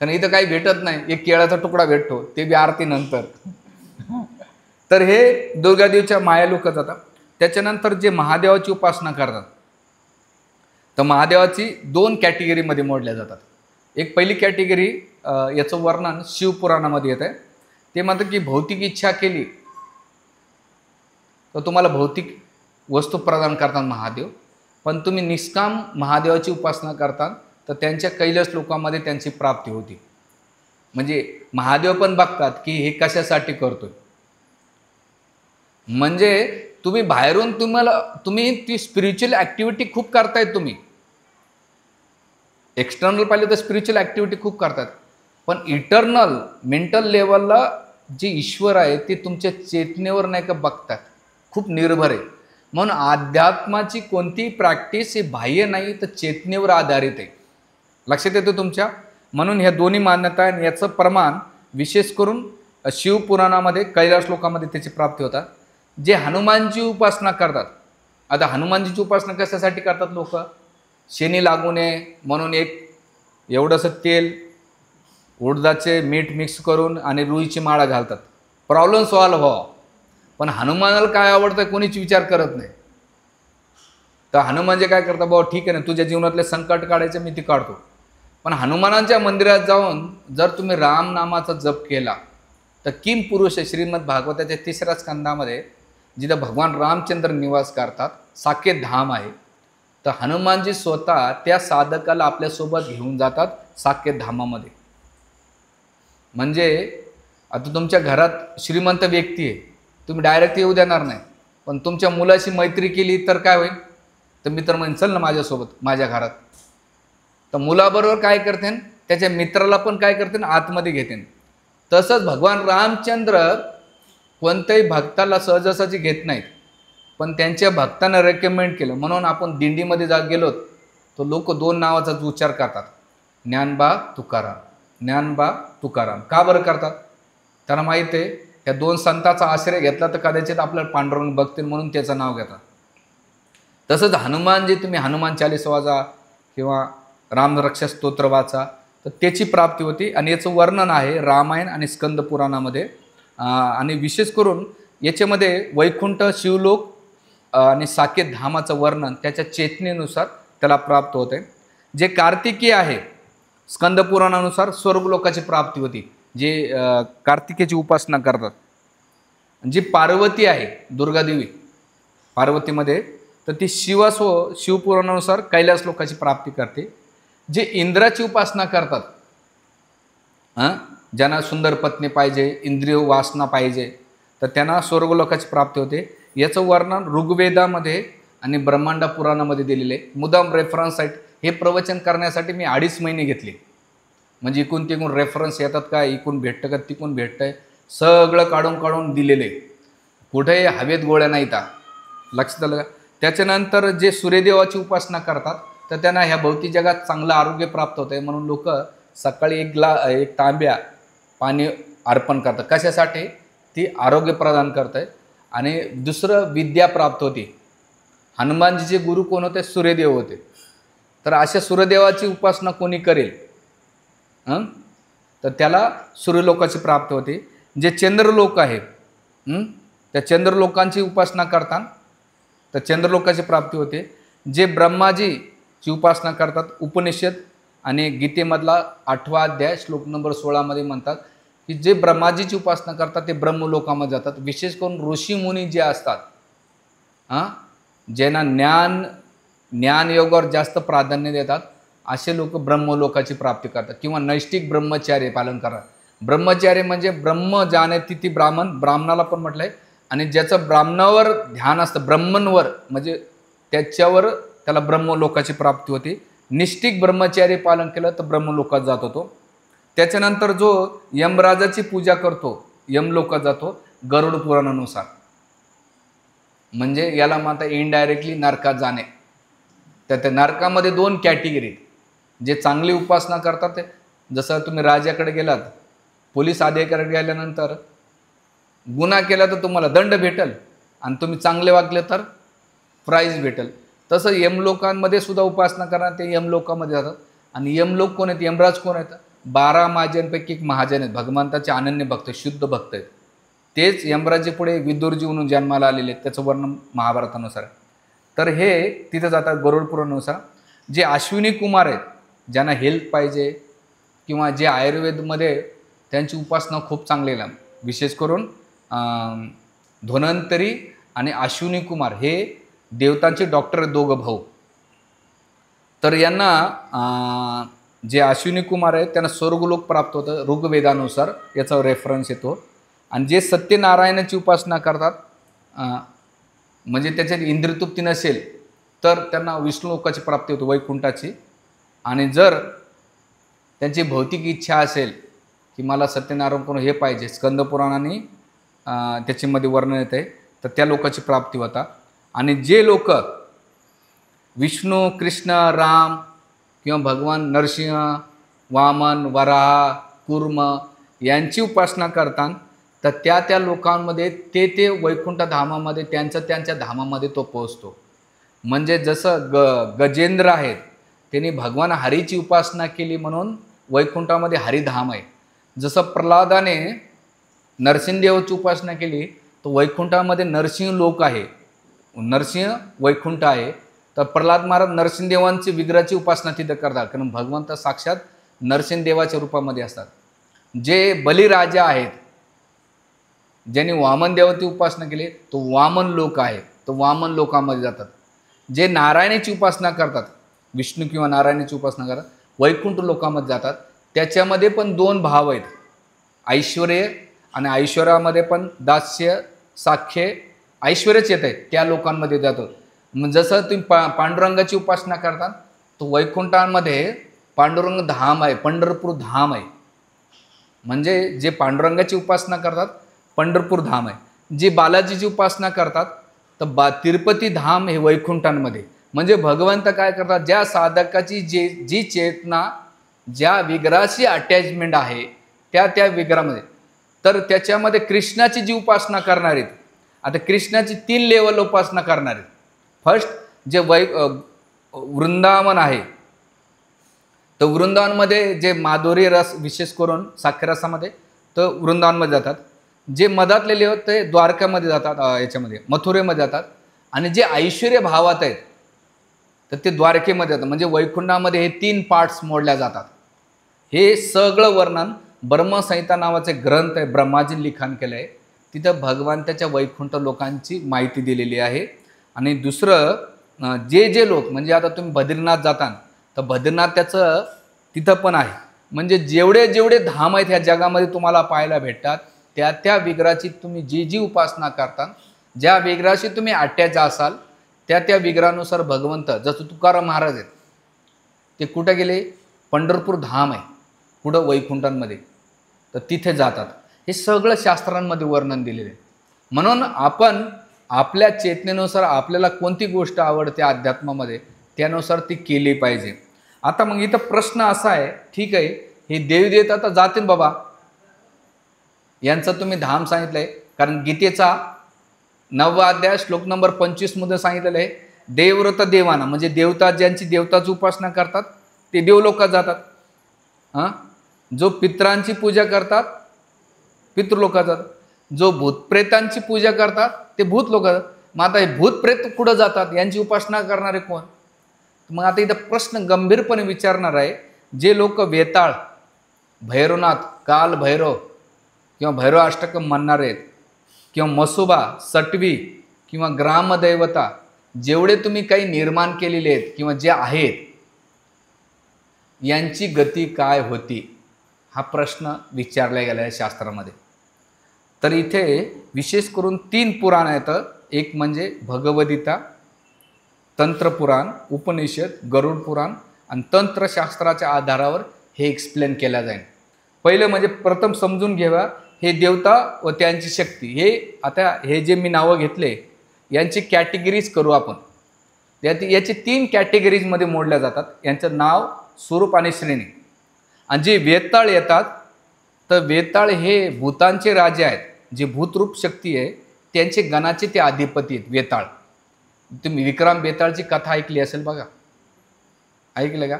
कारण इथं काही भेटत नाही, एक केळाचा तुकडा भेटतो, ते बी आरती नंतर. तर हे दुर्गादेवीच्या माया लोक जातात. त्याच्यानंतर जे महादेवाची उपासना करतात, तर महादेवाची 2 कॅटेगरीमध्ये मोडल्या जातात. एक पहिली कॅटेगरी, याचं वर्णन शिवपुराणामध्ये येत आहे. ते म्हणतात की भौतिक इच्छा केली तर तुम्हाला भौतिक वस्तू प्रदान करतात महादेव, पण तुम्ही निष्काम महादेवाची उपासना करता तर त्यांच्या कैलास लोकांमध्ये त्यांची प्राप्ती होती. म्हणजे महादेव पण बघतात की हे कशासाठी करतोय. म्हणजे तुम्ही बाहेरून तुम्ही ती स्पिरिच्युअल ॲक्टिव्हिटी खूप करतायत, तुम्ही एक्सटर्नल पाहिले तर स्पिरिच्युअल ॲक्टिव्हिटी खूप करतात, पण इंटरनल मेंटल लेवलला जे ईश्वर आहे ते तुमच्या चेतनेवर नाही का बघतात, खूप निर्भर आहे. म्हणून अध्यात्माची कोणतीही प्रॅक्टिस हे बाह्य नाही तर चेतनेवर आधारित आहे. लक्षात येतं तुमच्या. म्हणून ह्या दोन्ही मान्यता आणि याचं प्रमाण विशेष करून शिवपुराणामध्ये कैलास लोकांमध्ये त्याची प्राप्ती होतात. जे हनुमानची उपासना करतात, आता हनुमानजीची उपासना कशासाठी करतात लोक, शनी लागू नये म्हणून एक एवढंसं तेल उडदाचे मीठ मिक्स करून आणि रुईची माळा घालतात, प्रॉब्लेम सॉल्व्ह व्हावा. पण हनुमानाला काय आवडतं कोणीच विचार करत नाही. तर हनुमानजी काय करतात, बाबा ठीक आहे ना, तुझ्या जीवनातले संकट काढायचे मी ती काढतो. पण हनुमानांच्या मंदिरात जाऊन जर तुम्ही रामनामाचा जप केला तर किम पुरुष श्रीमद भागवताच्या 3ऱ्या स्कंदामध्ये जिथं भगवान रामचंद्र निवास करतात, साकेत धाम आहे, तर हनुमानजी स्वतः त्या साधकाला आपल्यासोबत घेऊन जातात साकेत धामामध्ये. म्हणजे आता तुमच्या घरात श्रीमंत व्यक्ती आहे, तुम्ही डायरेक्ट येऊ देणार नाही, पण तुमच्या मुलाशी मैत्री केली तर काय होईल, तर मित्र म्हणून चल ना माझ्यासोबत माझ्या घरात, तर मुलाबरोबर काय करते, त्याच्या मित्राला पण काय करते, आतमध्ये घेते. तसंच भगवान रामचंद्र कोणत्याही भक्ताला सहजासहजी घेत नाहीत, पण त्यांच्या भक्तांना रेकमेंड केलं. म्हणून आपण दिंडीमध्ये गेलो तर लोक 2 नावाचाच उच्चार करतात, ज्ञानबा तुकाराम, ज्ञानबा तुकाराम. का बरं करतात, त्यांना माहीत आहे ह्या 2 संतांचा आश्रय घेतला तर कदाचित आपल्याला पांडुरंग बघतील म्हणून त्याचं नाव घेतात. तसंच हनुमानजी तुम्ही हनुमान चालीसा वाचा किंवा रामरक्षा स्तोत्र वाचा तर त्याची प्राप्ती होती. आणि याचं वर्णन आहे रामायण आणि स्कंद पुराणामध्ये. आणि विशेष करून याच्यामध्ये वैकुंठ शिवलोक आणि साकेत धामाचं वर्णन त्याच्या चेतनेनुसार त्याला प्राप्त होते. जे कार्तिकी आहे स्कंद पुराणानुसार स्वर्गलोकाची प्राप्ती होती, जे कार्तिकेची उपासना करतात. जी पार्वती आहे दुर्गादेवी पार्वतीमध्ये, तर ती शिवपुराणानुसार कैलास लोकाची प्राप्ती करते. जे इंद्राची उपासना करतात, ज्यांना सुंदर पत्नी पाहिजे, इंद्रिय वासना पाहिजे, तर त्यांना स्वर्गलोकाची प्राप्ती होते. याचं वर्णन ऋग्वेदामध्ये आणि ब्रह्मांड पुराणामध्ये दिलेले. मुद्दाम रेफरन्स साईट हे प्रवचन करण्यासाठी मी 2.5 महिने घेतले. म्हणजे इकून तिकून रेफरन्स येतात का, इकून भेटतं का, तिकून भेटतंय, सगळं काढून काढून दिलेले, कुठेही हवेत गोळ्या नाहीत. लक्षात आलं का. त्याच्यानंतर जे सूर्यदेवाची उपासना करतात तर त्यांना ह्या भौतिक जगात चांगलं आरोग्य प्राप्त होतं आहे, म्हणून लोक सकाळी एक तांब्या पाणी अर्पण करतात. कशासाठी, ती आरोग्य प्रदान करत आहे. आणि दुसरं विद्या प्राप्त होती. हनुमानजीचे गुरु कोण होते, सूर्यदेव होते. तर अशा सूर्यदेवाची उपासना कोणी करेल तर त्याला सूर्यलोकाची प्राप्ती होते. जे चंद्रलोक आहे त्या चंद्रलोकांची उपासना करतात तर चंद्रलोकाची प्राप्ती होते. जे ब्रह्माजीची उपासना करतात, उपनिषद आणि गीतेमधला 8वा अध्याय श्लोक नंबर 16 म्हणतात की जे ब्रह्माजीची उपासना करतात ते ब्रह्मलोकामध्ये जातात. विशेष करून ऋषीमुनी जे असतात, ज्यांना ज्ञान योगावर जास्त प्राधान्य देतात, असे लोक ब्रह्मलोकाची प्राप्ती करतात. किंवा नैष्टिक ब्रह्मचार्य पालन करतात. ब्रह्मचार्य म्हणजे ब्रह्म जाणे तिथी ब्राह्मण, ब्राह्मणाला पण म्हटलंय. आणि ज्याचं ब्राह्मणावर ध्यान असतं, ब्रह्मणवर म्हणजे त्याच्यावर, त्याला ब्रह्मलोकाची प्राप्ती होती. निष्ठिक ब्रह्मचार्य पालन केलं तर ब्रह्मलोकात जात होतो. त्याच्यानंतर जो यमराजाची पूजा करतो यमलोकात जातो गरुड पुराणानुसार. म्हणजे याला म्हणतात इनडायरेक्टली नरकात जाणे. तर त्या नरकामध्ये 2 कॅटेगरी, जे चांगली उपासना करतात ते, जसं तुम्ही राजाकडे गेलात, पोलीस अधिकाऱ्याकडे गेल्यानंतर गुन्हा केला तर तुम्हाला दंड भेटेल आणि तुम्ही चांगले वागले तर प्राईज भेटेल. तसं यमलोकांमध्ये सुद्धा उपासना करणार ते यमलोकामध्ये जातात. आणि यमलोक कोण आहेत? यमराज कोण आहेत? 12 महाजनपैकी एक महाजन आहेत, भगवंताचे अनन्य भक्त, शुद्ध भक्त आहेत. तेच यमराजे पुढे विदुरजी म्हणून जन्माला आलेले आहेत, त्याचं वर्णन महाभारतानुसार. तर हे तिथं जातात गरुड पुराणानुसार. जे अश्विनी कुमार आहेत, ज्यांना हेल्थ पाहिजे किंवा जे आयुर्वेदमध्ये त्यांची उपासना खूप चांगली आहे, विशेष करून धन्वंतरी आणि अश्विनी कुमार हे देवतांचे डॉक्टर, दोघं भाऊ. तर यांना जे अश्विनी कुमार आहेत त्यांना स्वर्गलोक प्राप्त होतं ऋग्वेदानुसार, याचा रेफरन्स येतो. आणि जे सत्यनारायणाची उपासना करतात, म्हणजे त्याच्यात इंद्रियतृप्ती नसेल तर त्यांना विष्णुलोकाची प्राप्ती होते, वैकुंठाची. आणि जर त्यांची भौतिक इच्छा असेल की मला सत्यनारायण करून हे पाहिजे, स्कंदपुराणाने त्याच्यामध्ये वर्णन येत आहे, तर त्या लोकाची प्राप्ती होता. आणि जे लोक विष्णू, कृष्ण, राम किंवा भगवान नरसिंह, वामन, वराह, कूर्म यांची उपासना करतात, तर त्या लोकांमध्ये ते वैकुंठ धामामध्ये त्यांच्या धामामध्ये तो पोहोचतो. म्हणजे जसं गजेंद्र आहेत, त्यांनी भगवान हरीची उपासना केली म्हणून वैकुंठामध्ये हरिधाम आहे. जसं प्रल्हादाने नरसिंहदेवाची उपासना केली तर वैकुंठामध्ये नरसिंह लोक आहे, नरसिंह वैकुंठ आहे. तर प्रल्हाद महाराज नरसिंहदेवांची विग्रहाची उपासना तिथं करतात, कारण भगवंत साक्षात नरसिंहदेवाच्या रूपामध्ये असतात. जे बलिराजा आहेत, ज्यांनी वामन देवाची उपासना केली तो वामन लोक आहे, तो वामन लोकांमध्ये जातात. जे नारायणाची उपासना करतात, विष्णू किंवा नारायणाची उपासना करतात, वैकुंठ लोकांमध्ये जातात. त्याच्यामध्ये पण 2 भाव आहेत, ऐश्वर्य आणि ऐश्वर्यामध्ये पण दास्य, साख्य, ऐश्वर्यच येत आहे, त्या लोकांमध्ये जातो. जसं तुम्ही पांडुरंगाची उपासना करतात तो वैकुंठांमध्ये पांडुरंग धाम आहे, पंढरपूर धाम आहे. म्हणजे जे पांडुरंगाची उपासना करतात पंढरपूर धाम आहे. जे बालाजीची उपासना करतात तर तिरुपती धाम हे वैकुंठांमध्ये. म्हणजे भगवंत काय करतात, ज्या साधकाची जी चेतना ज्या विग्रहाशी अटॅचमेंट आहे त्या विग्रहामध्ये, तर त्याच्यामध्ये कृष्णाची जी उपासना करणार आहेत, आता कृष्णाची 3 लेवल उपासना करणार आहेत. फर्स्ट जे वृंदावन आहे, तर वृंदावनमध्ये जे माधुरी रस, विशेष करून साखररसामध्ये, तर वृंदावनमध्ये जातात. जे मधातले लेवल ते द्वारकामध्ये जातात, याच्यामध्ये मथुरेमध्ये जातात. आणि जे ऐश्वर्य भावात आहेत तर ते द्वारकेमध्ये जातात. म्हणजे वैकुंठामध्ये हे 3 पार्ट्स मोडल्या जातात. हे सगळं वर्णन ब्रह्मसंहिता नावाचे ग्रंथ आहे, ब्रह्माजी लिखाण केलं आहे, तिथं भगवंताच्या वैकुंठ लोकांची माहिती दिलेली आहे. आणि दुसरं जे लोक, म्हणजे आता तुम्ही बद्रीनाथ जाता तर बद्रीनाथ त्याचं तिथं पण आहे. म्हणजे जेवढे धाम आहेत ह्या जगामध्ये तुम्हाला पाहायला भेटतात, त्या विग्रहाची तुम्ही जी उपासना करता, ज्या विग्रहाशी तुम्ही अटॅच असाल त्या विग्रहानुसार भगवंत, जसं तुकाराम महाराज आहेत ते कुठं गेले, पंढरपूर धाम आहे पुढं वैकुंठांमध्ये, तर तिथे जातात. हे सगळं शास्त्रांमध्ये वर्णन दिलेलं आहे. म्हणून आपण आपल्या चेतनेनुसार आपल्याला कोणती गोष्ट आवडते अध्यात्मामध्ये त्यानुसार ती केली पाहिजे. आता मग इथं प्रश्न असा आहे, ठीक आहे हे देवी आता जातील बाबा, यांचं तुम्ही धाम सांगितलं आहे, कारण गीतेचा 9वा अध्याय श्लोक नंबर 25 मध्ये सांगितलेलं आहे, देवव्रत देवाना, म्हणजे देवता ज्यांची देवताची उपासना करतात ते देवलोकात जातात. जो पितरांची पूजा करतात पितृलोकात जातात, जो भूतप्रेतांची पूजा करतात ते भूतलोकात. मग आता हे भूतप्रेत कुठं जातात, यांची उपासना करणारे कोण? मग आता इथं प्रश्न गंभीरपणे विचारणार आहे, जे लोक वेताळ, भैरवनाथ, काल भैरव किंवा भैरव अष्टकम म्हणणारे आहेत, किंवा मसोबा, सटवी किंवा ग्रामदैवता, जेवढे तुम्ही काही निर्माण केलेले आहेत किंवा जे आहेत, यांची गती काय होती, हा प्रश्न विचारला गेला आहे शास्त्रामध्ये. तर इथे विशेष करून 3 पुराण आहेत. एक म्हणजे भगवद्गीता, तंत्रपुराण, उपनिषद, गरुड पुराण आणि तंत्रशास्त्राच्या आधारावर हे एक्सप्लेन केला जाईल. पहिलं म्हणजे प्रथम समजून घ्यावा हे देवता व त्यांची शक्ती. हे आता हे जे मी नावं घेतले यांची कॅटेगरीज करू आपण. याचे 3 कॅटेगरीजमध्ये मोडल्या जातात, यांचं नाव, स्वरूप आणि श्रेणी. आणि जे वेताळ येतात तर वेताळ हे भूतांचे राजे आहेत, जे भूतरूप शक्ती आहे त्यांचे गणाचे ते अधिपती आहेत वेताळ. तुम्ही विक्रम बेताळची कथा ऐकली असेल बघा, ऐकलं का?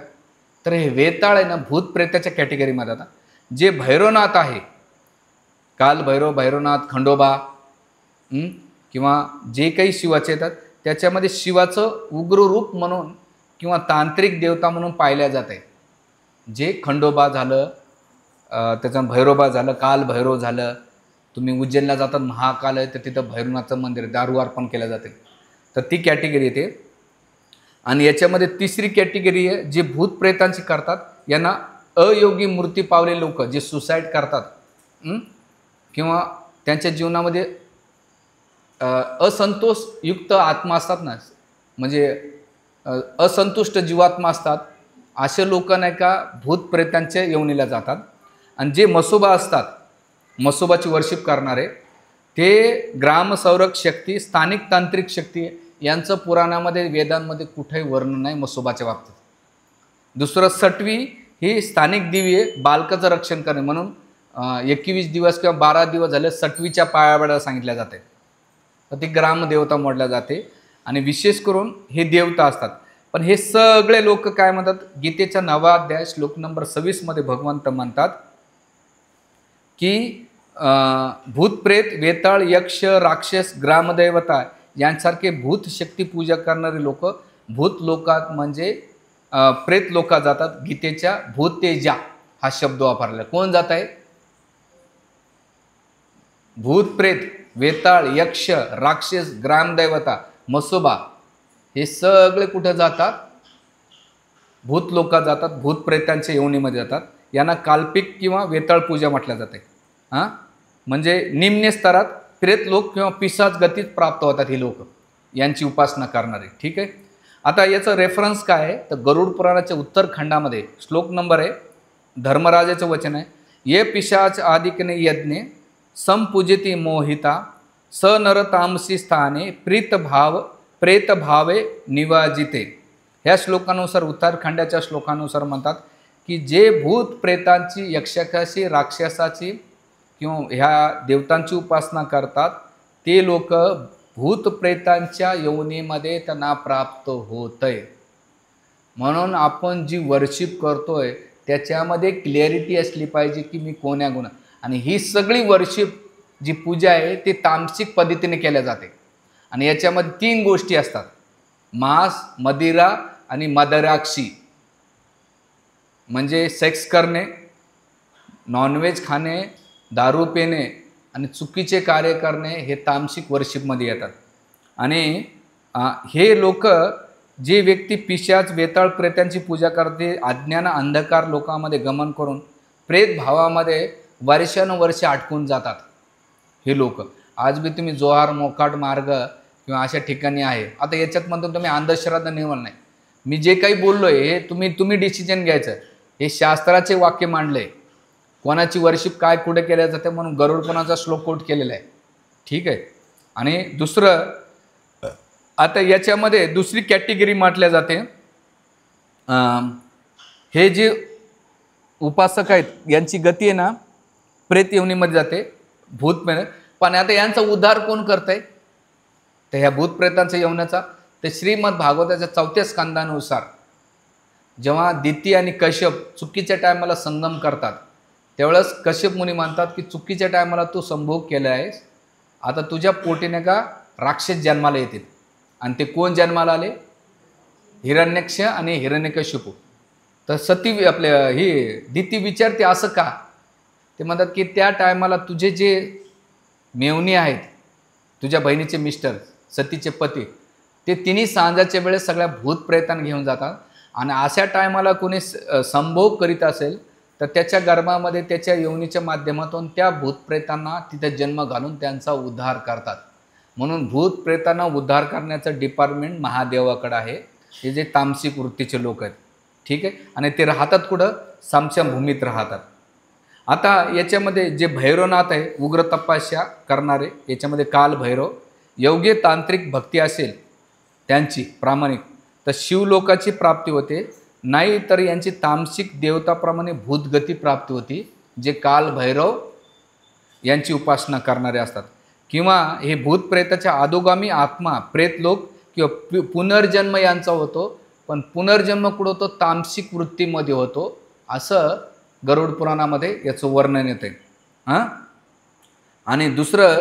तर हे वेताळ आहे ना भूत प्रेताच्या कॅटेगरीमध्ये. आता जे भैरवनाथ आहे, काल भैरव, भैरवनाथ, खंडोबा किंवा जे काही शिवाचे येतात त्याच्यामध्ये शिवाचं उग्र रूप म्हणून किंवा तांत्रिक देवता म्हणून पाहिल्या जाते. जे खंडोबा झालं, त्याचं भैरोबा झालं, काल भैरव झालं. तुम्ही उज्जैनला जातात, महाकाल आहे, तर तिथं भैरवनाथचं मंदिर, दारू अर्पण केलं जाते. तर ती कॅटेगरी येते. आणि याच्यामध्ये तिसरी कॅटेगरी आहे जे भूत प्रेतांची करतात. यांना अयोगी मृत्यू पावलेले लोक जे सुसाईड करतात किंवा त्यांच्या जीवनामध्ये असंतोषयुक्त आत्मा असतात ना, म्हणजे असंतुष्ट जीवात्मा असतात, असे लोक नाही का भूत प्रेतांच्या योनीला जातात. आणि जे मसोबा असतात, मसोबाची वर्शिप करणारे, ते ग्रामसंरक्षक शक्ती, स्थानिक तांत्रिक शक्ती यांचं पुराणामध्ये, वेदांमध्ये कुठेही वर्णन नाही मसोबाच्या बाबतीत. दुसरं सटवी ही स्थानिक दिव्य बालकाचं रक्षण करणे म्हणून 21 दिवस किंवा 12 दिवस झाले सटवीच्या पायाबळाला सांगितल्या जाते. तर ती ग्रामदेवता म्हटल्या जाते. आणि विशेष करून हे देवता असतात. पण हे सगळे लोक काय म्हणतात, गीतेच्या 9वा अध्याय श्लोक नंबर 26 मध्ये भगवंत म्हणतात की भूतप्रेत, वेताळ, यक्ष, राक्षस, ग्रामदेवता यांसारखे भूत शक्ती पूजा करणारे लोक भूत लोकात म्हणजे प्रेत लोकात जातात. गीतेच्या भूतेजा हा शब्द वापरला. कोण जात आहे? भूतप्रेत, वेताळ, यक्ष, राक्षस, ग्रामदेवता, मसोबा हे सगळे कुठे जातात? भूत लोकात जातात, भूत प्रेतांच्या योनीमध्ये जातात. यांना काल्पिक किंवा वेताळ पूजा म्हटल्या जाते. म्हणजे निम्न स्तरात प्रेत लोक किंवा पिशाच गतीत प्राप्त होतात ही लोक, यांची उपासना करणारे. ठीक आहे. आता याचं रेफरन्स काय आहे तर गरुड पुराणाच्या उत्तरखंडामध्ये श्लोक नंबर आहे, धर्मराजाचं वचन आहे, ये पिशाच आदिकने यज्ञे संपूजिती मोहिता स नर तामसी स्थाने प्रेतभावे निवाजिते. ह्या श्लोकानुसार, उत्तरखंडाच्या श्लोकानुसार म्हणतात की जे भूत प्रेतांची, यक्षकाशी, राक्षसाची किंवा ह्या देवतांची उपासना करतात ते लोक भूत प्रेतांच्या योनीमध्ये त्यांना प्राप्त होतंय. म्हणून आपण जी वर्शिप करतोय त्याच्यामध्ये क्लिअरिटी असली पाहिजे की मी कोण्या गुणा. आणि ही सगळी वर्शिप जी पूजा आहे ती तामसिक पद्धतीने केल्या जाते. आणि याच्यामध्ये 3 गोष्टी असतात, मांस, मदिरा आणि मदराक्षी. म्हणजे सेक्स करणे, नॉनव्हेज खाणे, दारू पिणे आणि चुकीचे कार्य करणे हे तामसिक वर्शिपमध्ये येतात. आणि हे लोक, जे व्यक्ती पिशाच, वेताळ, प्रेतांची पूजा करते, अज्ञान अंधकार लोकांमध्ये गमन करून प्रेत भावामध्ये वर्षानुवर्षे अटकून जातात हे लोक. आज बी तुम्ही जोहार, मोकाट मार्ग किंवा अशा ठिकाणी आहे. आता याच्यात म्हणतो तुम्ही अंधश्रद्धा निवड नाही. मी जे काही बोललो आहे हे तुम्ही डिसिजन घ्यायचं. हे शास्त्राचे वाक्य मांडले, कोणाची वर्शिप काय कुठे केल्या जाते म्हणून गरुडपणाचा श्लोक कोट केलेला आहे. ठीक आहे. आणि दुसरं, आता याच्यामध्ये दुसरी कॅटेगरी म्हटल्या जाते, हे जे उपासक आहेत यांची गती आहे ना प्रेत योनीमध्ये जाते, भूत. पण आता यांचा उद्धार कोण करतंय तर ह्या भूत प्रेतांच्या यवनाचा? ते श्रीमद भागवताच्या 4थ्या स्कंदानुसार जेव्हा दिती आणि कश्यप चुकीच्या टायमाला संगम करतात त्यावेळेस कश्यप मुनी म्हणतात की चुकीच्या टायमाला तू संभोग केला आहेस, आता तुझ्या पोटीने का राक्षस जन्माला येतील. आणि ते कोण जन्माला आले? हिरण्यक्ष आणि हिरण्यकशिपू. तर सती आपल्या ही दिती विचारते असं का? ते म्हणतात की त्या टायमाला तुझे जे मेवणी आहेत, तुझ्या बहिणीचे मिस्टर, सतीचे पती, ते तिन्ही सांजाच्या वेळेस सगळ्या भूत प्रेतांना घेऊन जातात. आणि अशा टायमाला कोणी संभोग करीत असेल तर त्याच्या गर्भामध्ये त्याच्या योनीच्या माध्यमातून त्या भूतप्रेतांना तिथे जन्म घालून त्यांचा उद्धार करतात. म्हणून भूत प्रेतांना उद्धार करण्याचं डिपार्टमेंट महादेवाकडे आहे. हे जे तामसिक वृत्तीचे लोक आहेत. ठीक आहे. आणि ते राहतात कुठं? समशमभूमीत राहतात. आता याच्यामध्ये जे भैरवनाथ आहे, उग्र तपस्या करणारे, याच्यामध्ये काल भैरव, योग्य तांत्रिक भक्ती असेल त्यांची प्रामाणिक तर शिवलोकाची प्राप्ती होते, नाही तर यांची तामसिक देवताप्रमाणे भूतगती प्राप्ती होती, जे काल भैरव यांची उपासना करणारे असतात. किंवा हे भूत प्रेताच्या अधोगामी आत्मा प्रेत लोक किंवा पुनर्जन्म यांचा होतो, पण पुनर्जन्म कुठं होतो? तामसिक वृत्तीमध्ये होतो, असं गरुड पुराणामध्ये याचं वर्णन येते. हां. आणि दुसरं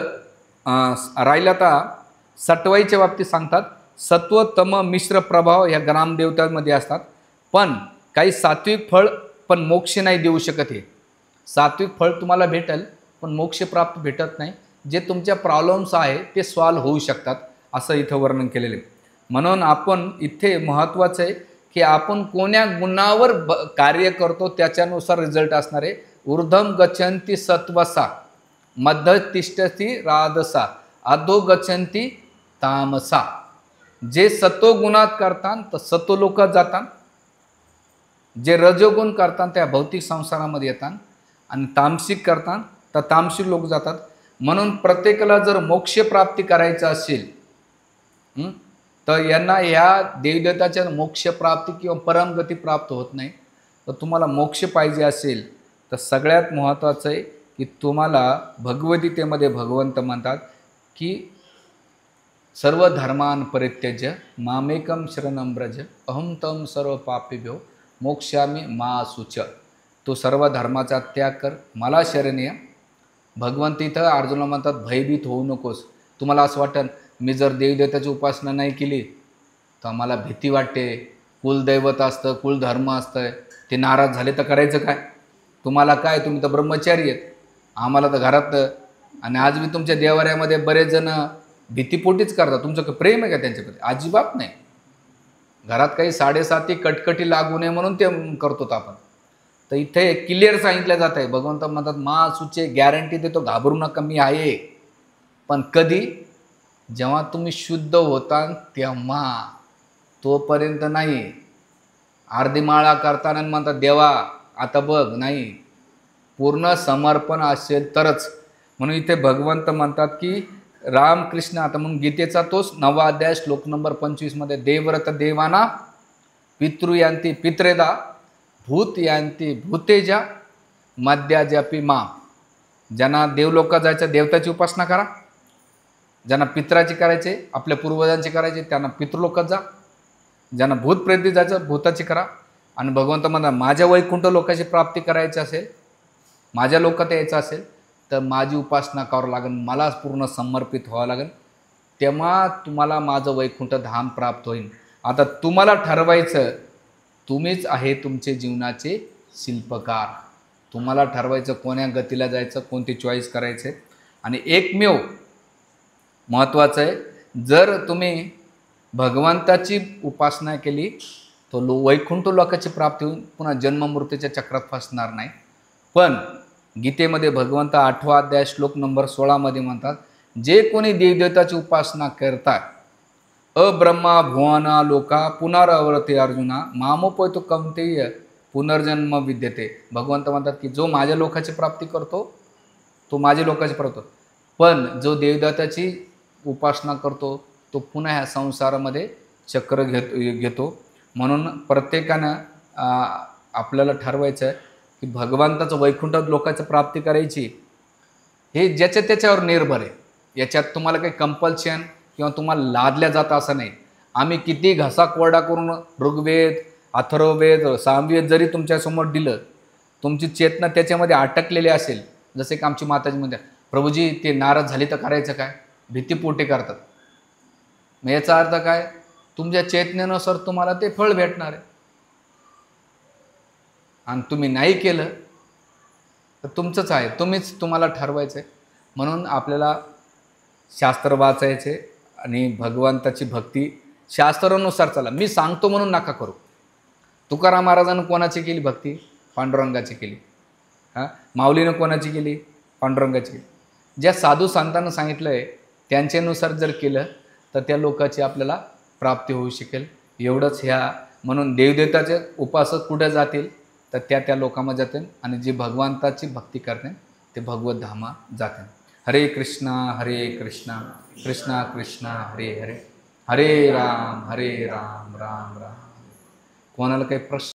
राहिलं आता सटवाईच्या बाबतीत सांगतात, सत्व तम मिश्र प्रभाव ह्या ग्रामदेवतांमध्ये असतात, पण काही सात्विक फळ पण मोक्ष नाही देऊ शकत. हे सात्विक फळ तुम्हाला भेटेल पण मोक्ष प्राप्त भेटत नाही. जे तुमच्या प्रॉब्लेम्स आहे ते सॉल्व होऊ शकतात, असं इथं वर्णन केलेलं आहे. म्हणून आपण इथे महत्त्वाचं आहे की आपण कोण्या गुणावर कार्य करतो त्याच्यानुसार रिझल्ट असणार आहे. ऊर्ध्वं गच्छन्ति सत्वसा, मध्य तिष्ठति राजसा, अधो गच्छन्ति तामसा. जे सत्वगुणात करतात तर सत्वलोकात जातात, जे रजोगुण करतात त्या भौतिक संसारामध्ये येतात, आणि तामसिक करतात तर तामसिक लोक जातात. म्हणून प्रत्येकाला जर मोक्ष प्राप्ती करायचं असेल तर यांना ह्या देवदेवताच्या मोक्ष प्राप्ती किंवा परमगती प्राप्त होत नाही. तर तुम्हाला मोक्ष पाहिजे असेल तर सगळ्यात महत्त्वाचं आहे की तुम्हाला भगवद्गीतेमध्ये भगवंत म्हणतात की सर्व धर्मान परित्यज्य मामेकम शरणं व्रज अहं तं सर्व पापेभ्यो मोक्ष्यामि मा शुच. तो सर्व धर्माचा त्याग कर, मला शरण ये. भगवंत इथं अर्जुनला म्हणतात भयभीत होऊ नकोस. तुम्हाला असं वाटतं मी जर देवदेवताची उपासना नाही केली तर मला भीती वाटते, कुलदैवत असतं, कुलधर्म असतं, ते नाराज झाले तर करायचं काय? तुम्हाला काय, तुम्ही तर ब्रह्मचारी आहेत, आम्हाला तर घरात. आणि आज मी तुमच्या देवाऱ्यामध्ये बरेच जण भीतीपोटीच करतात. तुमचं प्रेम आहे का त्यांच्याकडे? अजिबात नाही. घरात काही साडेसाती कटकटी लागू नये म्हणून ते करतो आपण. तर इथे क्लिअर सांगितलं जात आहे, भगवंत म्हणतात मा सुचे, गॅरंटी देतो, घाबरू नका, मी आहे. पण कधी? जेव्हा तुम्ही शुद्ध होता तेव्हा, तोपर्यंत नाही. अर्धी माळा करताना म्हणतात देवा आता बघ, नाही, पूर्ण समर्पण असेल तरच. म्हणून इथे भगवंत म्हणतात की रामकृष्ण, आता म्हणून गीतेचा तोच 9वा अध्याय श्लोक नंबर 25 मध्ये, देवव्रत देवाना पितृयांती पित्रेदा भूत यांती भूतेजा मद्याजपी मा. ज्यांना देवलोकात जायचं देवताची उपासना करा, ज्यांना पित्राची करायचे, आपल्या पूर्वजांची करायचे, त्यांना पितृलोकात जा. ज्यांना भूत प्रेती जायचं भूताची करा. आणि भगवंत म्हणा माझ्या वैकुंठ लोकाची प्राप्ती करायची असेल, माझ्या लोकात यायचं असेल तर माझी उपासना करावं लागेल, मला पूर्ण समर्पित व्हावं लागेल, तेव्हा तुम्हाला माझं वैकुंठ धाम प्राप्त होईल. आता तुम्हाला ठरवायचं, तुम्हीच आहे तुमचे जीवनाचे शिल्पकार. तुम्हाला ठरवायचं कोण्या गतीला जायचं, कोणती चॉईस करायचे. आणि एकमेव महत्त्वाचं आहे, जर तुम्ही भगवंताची उपासना केली तर वैकुंठ लोकाची प्राप्ती होईल, पुन्हा जन्ममृत्यूच्या चक्रात फसणार नाही. पण गीतेमध्ये भगवंत 8वा अध्याय श्लोक नंबर 16 मध्ये म्हणतात, जे कोणी देवदेवताची उपासना करतात अब्रह्मा भुवना लोका पुनरावर्ते अर्जुना मामोपयतो कौंतेय पुनर्जन्म विद्यते. भगवंत म्हणतात की जो माझ्या लोकाची प्राप्ती करतो तो माझ्या लोकाची प्राप्ती करतो, पण जो देवदेवताची उपासना करतो तो पुन्हा ह्या संसारामध्ये चक्र घेतो. म्हणून प्रत्येकानं आपल्याला ठरवायचं आहे की भगवंताचं वैकुंठ लोकाची प्राप्ती करायची, हे ज्याच्या त्याच्यावर निर्भर आहे. याच्यात तुम्हाला काही कंपल्शन किंवा तुम्हाला लादल्या जातं असं नाही. आम्ही किती घसा कोरडा करून ऋग्वेद, अथर्ववेद, सामवेद जरी तुमच्यासमोर दिलं, तुमची चेतना त्याच्यामध्ये अटकलेली असेल, जसे की आमची माताजी म्हणतात प्रभूजी ते नाराज झाली तर करायचं काय, भीतीपोटी करतात. मग याचा अर्थ काय, तुमच्या चेतनेनुसार तुम्हाला ते फळ भेटणार आहे. आणि तुम्ही नाही केलं तर तुमचंच आहे, तुम्हाला ठरवायचं आहे. म्हणून आपल्याला शास्त्र वाचायचे आणि भगवंताची भक्ती शास्त्रानुसार चला. मी सांगतो म्हणून नका करू. तुकाराम महाराजांनी कोणाची केली भक्ती? पांडुरंगाची केली. माऊलीनं कोणाची केली? पांडुरंगाची केली. ज्या साधू संतांना सांगितलं आहे त्यांच्यानुसार जर केलं तर त्या लोकाची आपल्याला प्राप्ती होऊ शकेल. एवढंच ह्या. म्हणून देवदेवताचे उपासक कुठे जातील तर त्या लोकांमध्ये जातील, आणि जे भगवंताची भक्ती करते ते भगवत धामा जातील. हरे कृष्णा कृष्णा कृष्णा हरे हरे, हरे राम राम राम. कोणाला काही प्रश्न